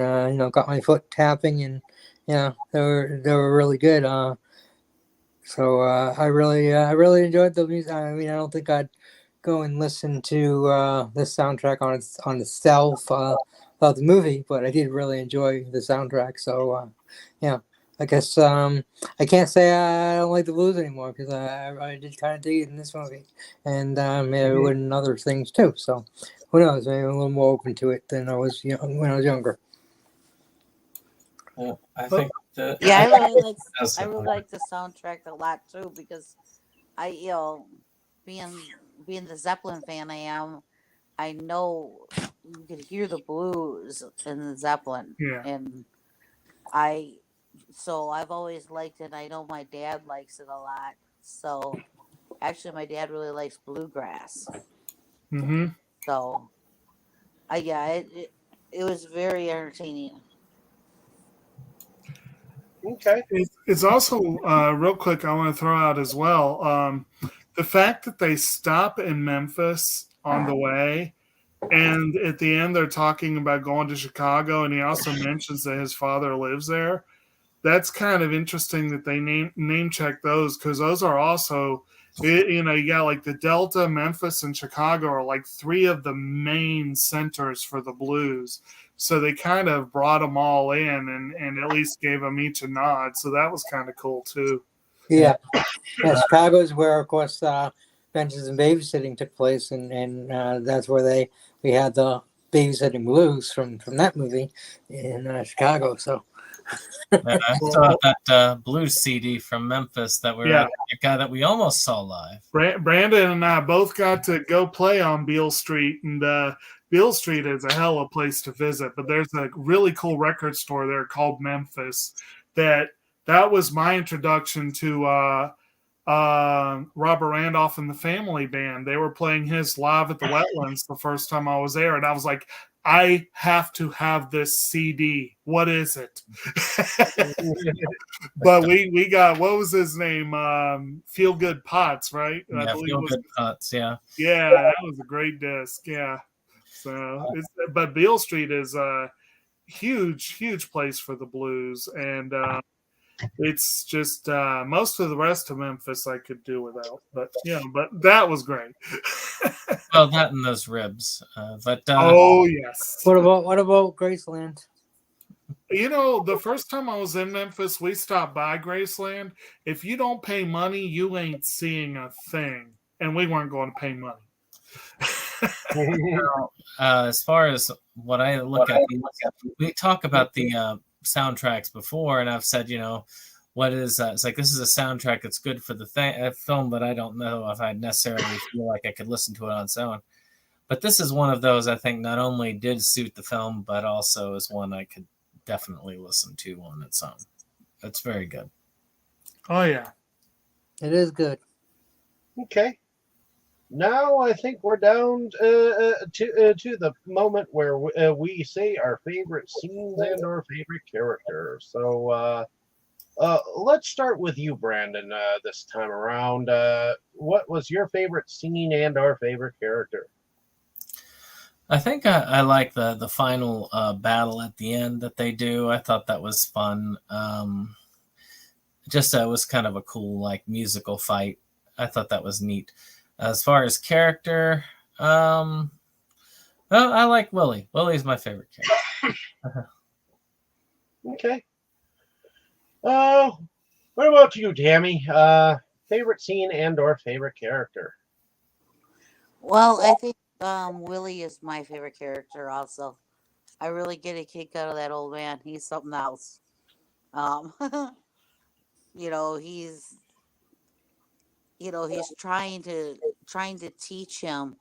got my foot tapping, and they were really good. So I really enjoyed the music. I mean, I don't think I'd go and listen to this soundtrack on itself about the movie, but I did really enjoy the soundtrack. So yeah, I guess I can't say I don't like the blues anymore, because I did kind of dig it in this movie, and maybe I would in other things too. So who knows? Maybe I'm a little more open to it than I was when I was younger. Well, I think that I really like the soundtrack a lot too, because being the Zeppelin fan I am, I know you could hear the blues in the Zeppelin, and so I've always liked it. I know my dad likes it a lot. So actually, my dad really likes bluegrass. Mm-hmm. So it was very entertaining. Okay. It's also real quick. I want to throw out as well the fact that they stop in Memphis on the way, and at the end they're talking about going to Chicago, and he also mentions that his father lives there. That's kind of interesting that they name check those, because those are also, you got like the Delta, Memphis, and Chicago are like three of the main centers for the blues. So they kind of brought them all in and at least gave them each a nod. So that was kind of cool too. Yeah, Chicago is where, of course, Benches and Babysitting took place, and that's where we had the Babysitting Blues from that movie in Chicago. So I saw that blues CD from Memphis that a guy that we almost saw live. Brandon and I both got to go play on Beale Street, and Beale Street is a hell of a place to visit. But there's a really cool record store there called Memphis. That was my introduction to Robert Randolph and the Family Band. They were playing his live at the Wetlands the first time I was there, and I was like, I have to have this CD. What is it? But we got, what was his name? Feel Good Pots, right? Yeah, Feel Good Pots, yeah. Yeah, that was a great disc, yeah. So, but Beale Street is a huge place for the blues, and it's just most of the rest of Memphis I could do without, but that was great. Well, that and those ribs, but oh yes. What about Graceland? The first time I was in Memphis, we stopped by Graceland. If you don't pay money, you ain't seeing a thing, and we weren't going to pay money. As far as what I look at, we talk about the soundtracks before, and I've said, what is it's like, this is a soundtrack that's good for the film, but I don't know if I necessarily feel like I could listen to it on its own. But this is one of those I think not only did suit the film, but also is one I could definitely listen to on its own. It's very good. Oh yeah. It is good. Okay. Now I think we're down to the moment where we say our favorite scenes and our favorite characters. So let's start with you, Brandon. This time around, what was your favorite scene and our favorite character? I think I like the final battle at the end that they do. I thought that was fun. Just it was kind of a cool like musical fight. I thought that was neat. As far as character, well, I like Willie. Willie's my favorite character. Okay. What about you, Tammy? Favorite scene and or favorite character? Well, I think Willie is my favorite character also. I really get a kick out of that old man. He's something else. Um, you know, he's trying to teach him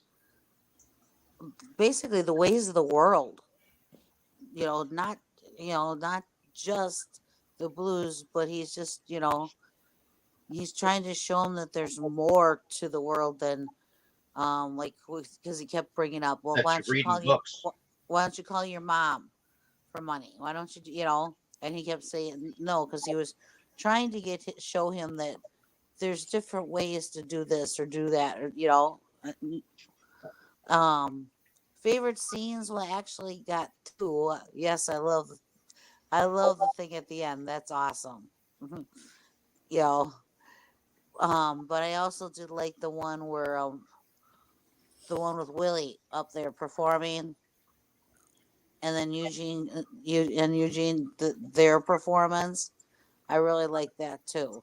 basically the ways of the world. Not not just the blues, but he's just he's trying to show him that there's more to the world than like because he kept bringing up, well, That why you're don't you reading call books. why don't you call your mom for money? Why don't you. And he kept saying no because he was trying to show him that there's different ways to do this or do that, or um favorite scenes. Well, I actually got two. Yes, I love the thing at the end. That's awesome. you know but I also did like the one where the one with Willie up there performing, and then Eugene, their performance. I really like that too.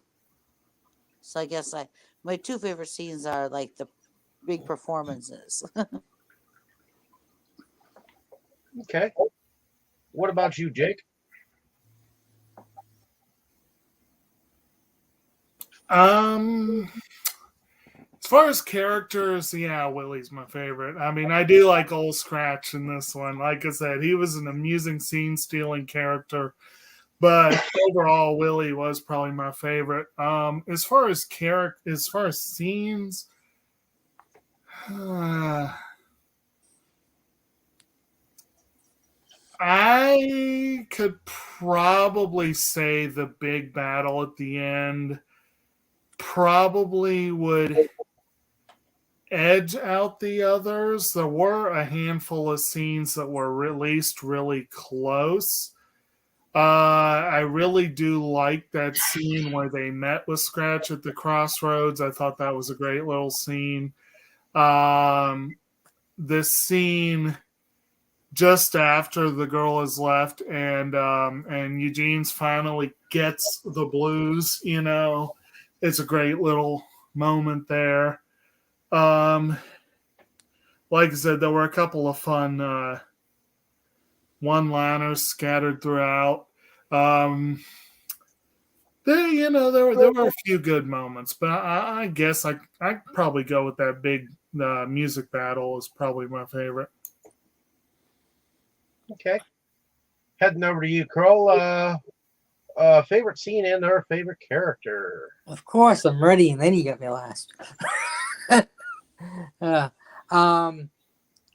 So I guess my two favorite scenes are like the big performances. Okay. What about you, Jake? As far as characters, yeah, Willie's my favorite. I mean, I do like Old Scratch in this one. Like I said, he was an amusing scene-stealing character, but overall, Willie was probably my favorite. As far as scenes, I could probably say the big battle at the end probably would edge out the others. There were a handful of scenes that were released really close. I really do like that scene where they met with Scratch at the Crossroads. I thought that was a great little scene. This scene just after the girl has left and Eugene's finally gets the blues, it's a great little moment there. Like I said, there were a couple of fun one-liners scattered throughout. There were a few good moments, but I guess I'd probably go with that big music battle is probably my favorite. Okay. Heading over to you, Kroll. Favorite scene and our favorite character. Of course, I'm ready, and then you got me last.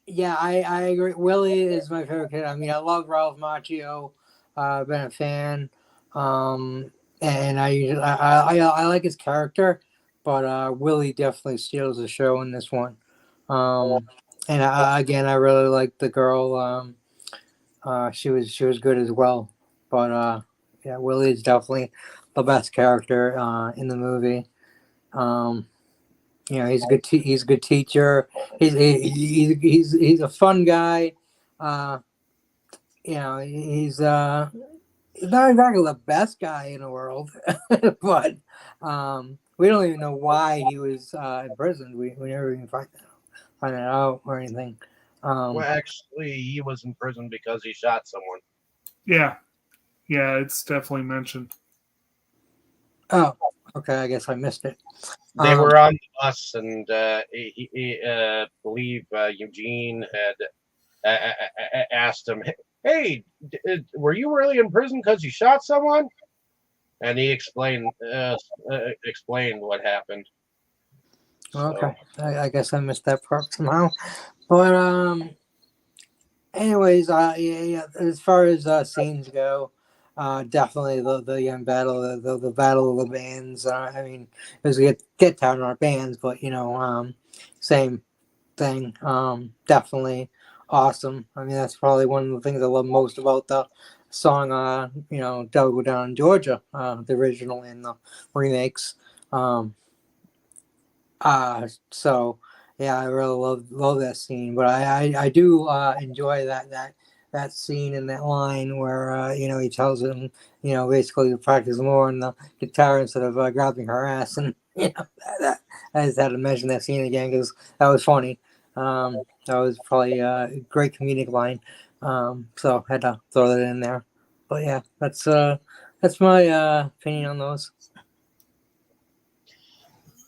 Yeah, I agree. Willie is my favorite kid. I mean, I love Ralph Macchio. I've been a fan, and I like his character, but Willie definitely steals the show in this one. And I really like the girl. She was good as well, but yeah, Willie is definitely the best character in the movie. He's a good he's a good teacher. He's a fun guy. He's not exactly the best guy in the world, but we don't even know why he was imprisoned. We never even find it out or anything. Well, actually, he was in prison because he shot someone. Yeah, it's definitely mentioned. Oh, okay. I guess I missed it. They were on the bus, and he believe Eugene had asked him, "Hey, were you really in prison because you shot someone?" And he explained what happened. Okay, I guess I missed that part somehow. But anyways, yeah, as far as scenes go, definitely the battle, the battle of the bands. I mean, it was get down our bands, but same thing. Definitely awesome. I mean, that's probably one of the things I love most about the song. Devil Go Down in Georgia, the original and the remakes. So yeah, I really love that scene, but I do enjoy that scene and that line where he tells him basically to practice more on the guitar instead of grabbing her ass, and that I just had to mention that scene again because that was funny. That was probably a great comedic line. So I had to throw that in there. But yeah, that's my opinion on those.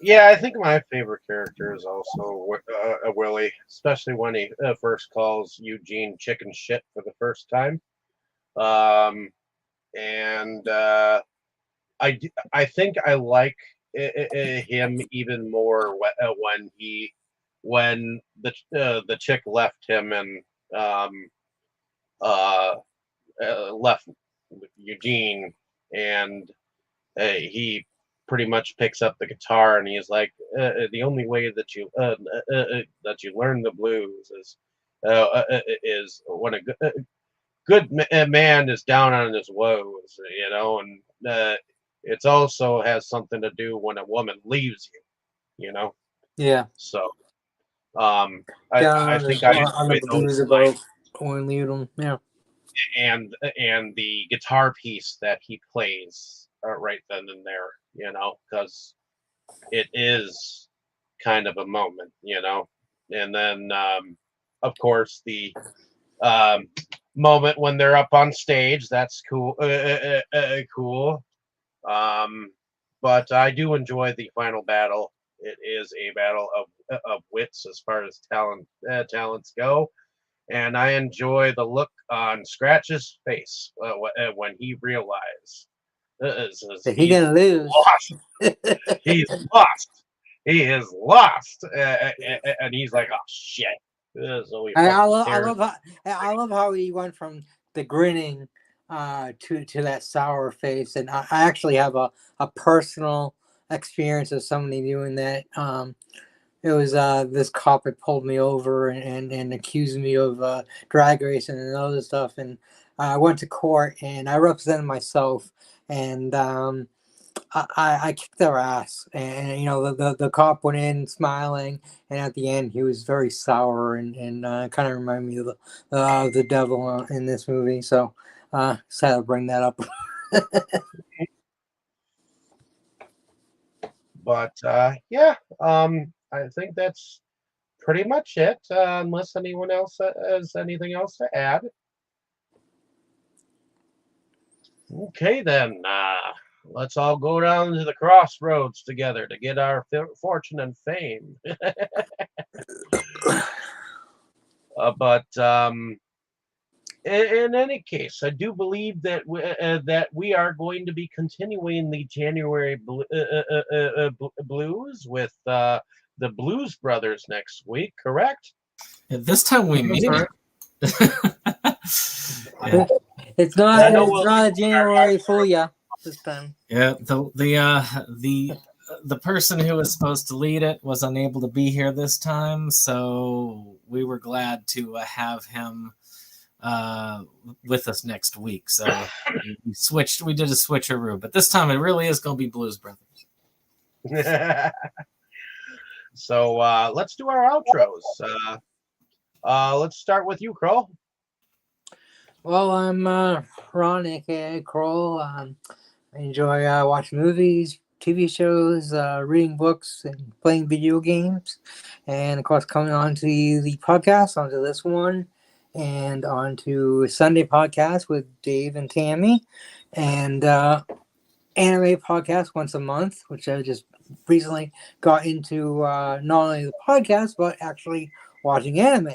Yeah, I think my favorite character is also Willie, especially when he first calls Eugene chicken shit for the first time. And I think I like him even more when the chick left him and uh, left Eugene, and he pretty much picks up the guitar and he's like, the only way that you learn the blues is when a good man is down on his woes, and it also has something to do when a woman leaves you, Yeah, So down I think I on the enjoy blues those about lines when leave them. Yeah. and the guitar piece that he plays right then and there, because it is kind of a moment. And then of course the moment when they're up on stage, that's cool. Cool. But I do enjoy the final battle. It is a battle of wits as far as talents go, and I enjoy the look on Scratch's face when he realized He he's gonna lose. lost. He's lost. He is lost, and he's like, "Oh shit!" So he I fucking love tears. I love how he went from the grinning to that sour face, and I actually have a personal experience of somebody doing that. It was this cop had pulled me over and accused me of drag racing and other stuff, and I went to court and I represented myself, and I kicked their ass, and the cop went in smiling, and at the end he was very sour and kind of reminded me of the devil in this movie. So just had to bring that up. But yeah, I think that's pretty much it. Unless anyone else has anything else to add. Okay, then. Let's all go down to the crossroads together to get our fortune and fame. But in any case, I do believe that we are going to be continuing the January blues with the Blues Brothers next week, correct? This time we made it. Yeah. It's not a January fool ya this time. Yeah, the person who was supposed to lead it was unable to be here this time, so we were glad to have him with us next week. So we did a switcheroo, but this time it really is going to be Blues Brothers. So let's do our outros. Let's start with you, Kroll. Well, I'm Ron, aka Kroll. I enjoy watching movies, TV shows, reading books, and playing video games. And of course, coming on to the podcast, onto this one, and onto Sunday podcast with Dave and Tammy, and anime podcast once a month, which I just recently got into not only the podcast, but actually watching anime.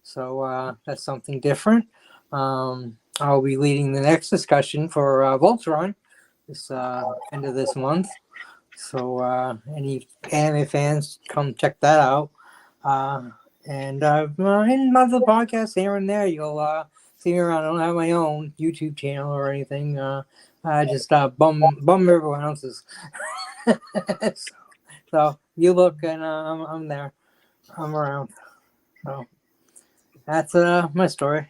So that's something different. I'll be leading the next discussion for Voltron this end of this month. So any anime fans, come check that out. And in other podcasts here and there, you'll see me around. I don't have my own YouTube channel or anything. I just bum everyone else's. so you look, and I'm there. I'm around. So that's my story.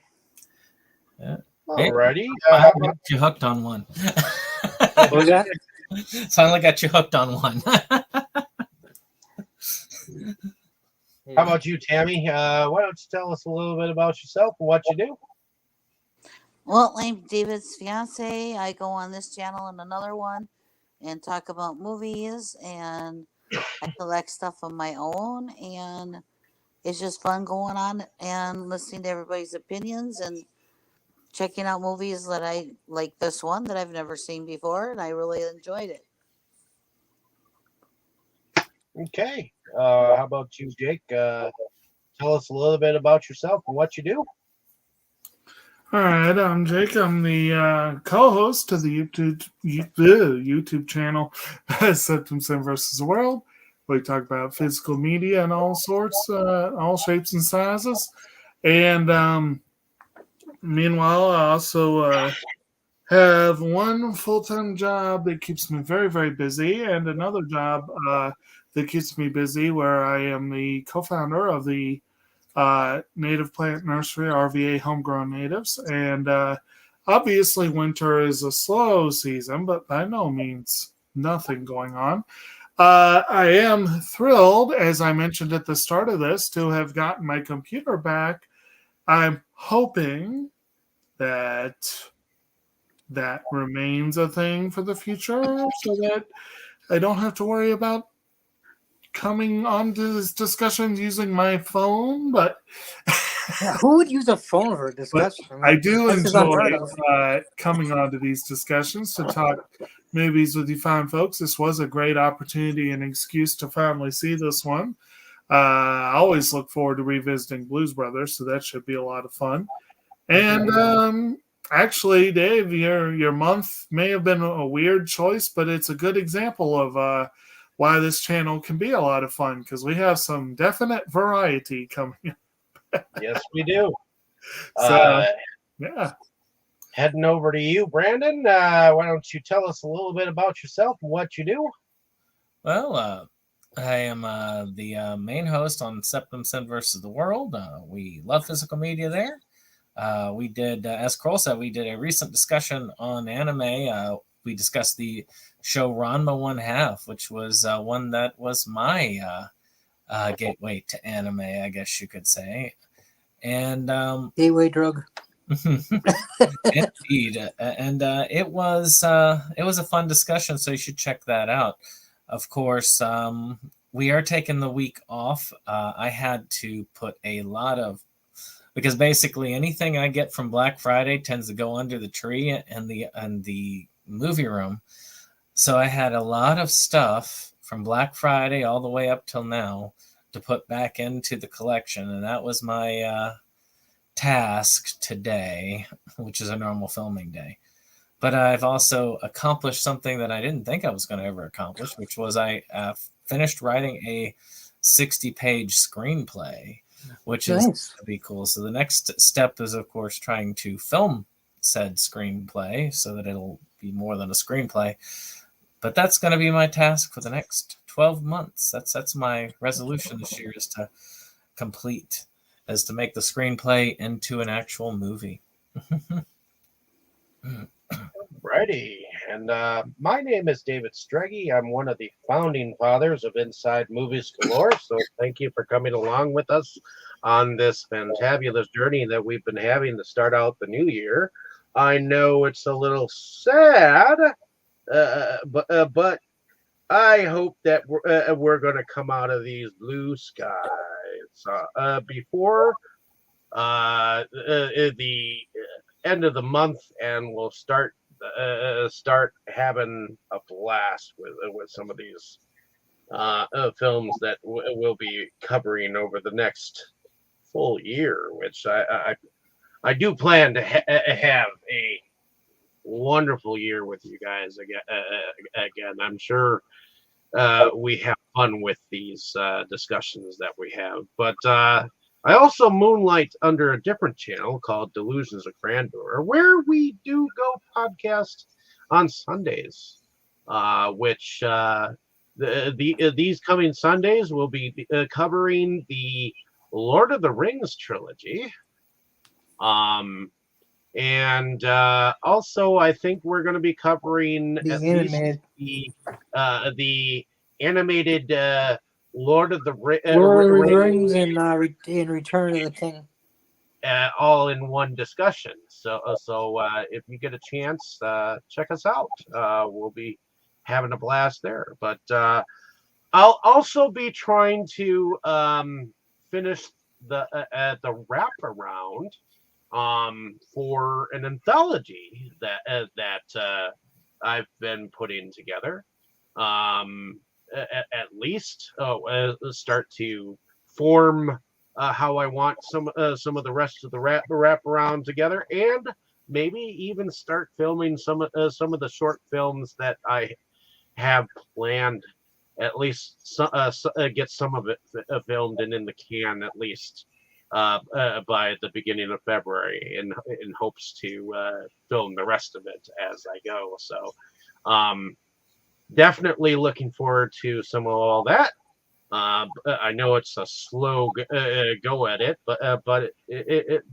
Yeah. Alrighty. Finally got you hooked on one. What was that? Finally got you hooked on one. How about you, Tammy? Why don't you tell us a little bit about yourself and what you do? Well, I'm David's fiance. I go on this channel and another one and talk about movies, and I collect stuff of my own, and it's just fun going on and listening to everybody's opinions and checking out movies that I like. This one that I've never seen before, and I really enjoyed it. Okay. How about you, Jake? Tell us a little bit about yourself and what you do. All right, I'm Jake. I'm the co-host of the YouTube channel SeptumSin versus the World. We talk about physical media and all sorts, all shapes and sizes. And meanwhile, I also have one full-time job that keeps me very, very busy, and another job that keeps me busy where I am the co-founder of the Native Plant Nursery, RVA Homegrown Natives. And obviously winter is a slow season, but by no means nothing going on. I am thrilled, as I mentioned at the start of this, to have gotten my computer back. I'm hoping that remains a thing for the future so that I don't have to worry about coming on to this discussion using my phone, but Yeah, who would use a phone for a discussion? I do This is unheard enjoy coming on to these discussions to talk movies with you fine folks. This was a great opportunity and excuse to finally see this one. I always look forward to revisiting Blues Brothers, so that should be a lot of fun. And actually, Dave, your month may have been a weird choice, but it's a good example of why this channel can be a lot of fun, because we have some definite variety coming up. Yes, we do. So, yeah. Heading over to you, Brandon. Why don't you tell us a little bit about yourself and what you do? Well, I am the main host on SeptumSin versus the World. We love physical media there. We did, as Kroll said, we did a recent discussion on anime. We discussed the show Ranma 1/2, which was one that was my gateway to anime, I guess you could say. And gateway drug. Indeed, and it was a fun discussion, so you should check that out. Of course, we are taking the week off. I had to put a lot of, because basically anything I get from Black Friday tends to go under the tree and the movie room. So I had a lot of stuff from Black Friday all the way up till now to put back into the collection, and that was my task today, which is a normal filming day. But I've also accomplished something that I didn't think I was going to ever accomplish, which was I finished writing a 60-page screenplay, which is going to be cool. So the next step is, of course, trying to film said screenplay so that it'll be more than a screenplay. But that's going to be my task for the next 12 months. That's my resolution this year, is to make the screenplay into an actual movie. Righty. And my name is David Streggy. I'm one of the founding fathers of Inside Movies Galore. So thank you for coming along with us on this fantabulous journey that we've been having to start out the new year. I know it's a little sad, but I hope that we're going to come out of these blue skies before the end of the month, and we'll start having a blast with some of these films that we'll be covering over the next full year, which I do plan to have a wonderful year with you guys again. I'm sure we have fun with these discussions that we have. But I also moonlight under a different channel called Delusions of Grandeur, where we do go podcast on Sundays, which these coming Sundays will be covering the Lord of the Rings trilogy. And also, I think we're going to be covering The at animated. least the animated Lord of the Lord of the Rings Rings and Return of the King. all in one discussion. So if you get a chance, check us out. We'll be having a blast there. But I'll also be trying to finish the wraparound for an anthology that I've been putting together. At least start to form how I want some of the rest of the wraparound together, and maybe even start filming some of the short films that I have planned. At least get some of it filmed and in the can at least by the beginning of February, in hopes to film the rest of it as I go. So definitely looking forward to some of all that. I know it's a slow go at it, but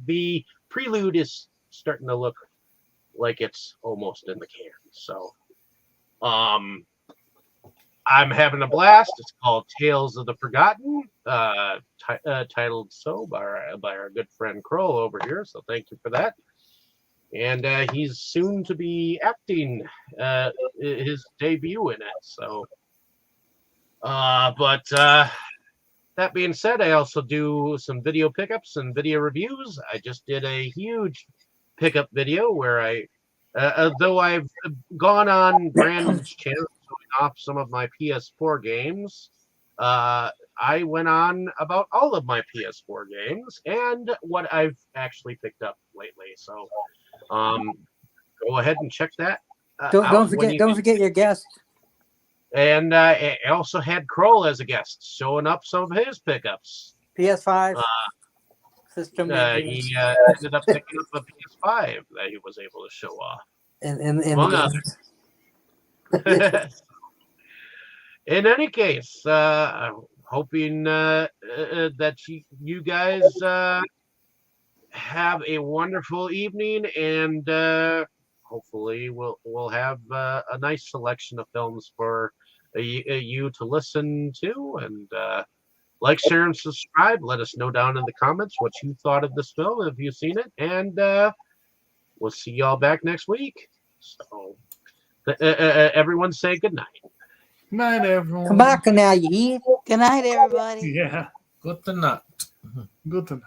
the prelude is starting to look like it's almost in the can. So I'm having a blast. It's called Tales of the Forgotten, titled so by our good friend Kroll over here. So thank you for that. And he's soon to be acting his debut in it. So, but that being said, I also do some video pickups and video reviews. I just did a huge pickup video where though I've gone on Brandon's channel showing off some of my PS4 games, I went on about all of my PS4 games and what I've actually picked up lately. So go ahead and check that. Don't forget your guest. And I also had Kroll as a guest, showing up some of his pickups. PS5 system. He ended up picking up a PS5 that he was able to show off. Among others. In any case, I'm hoping that you guys have a wonderful evening, and hopefully we'll have a nice selection of films for you to listen to. And like, share, and subscribe. Let us know down in the comments what you thought of this film, if you've seen it, and we'll see y'all back next week. So everyone say good night. Night, everyone. Come back now, you hear? Good night, everybody. Yeah. Good night. Good night.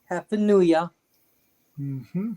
Happy New Year. Mm-hmm.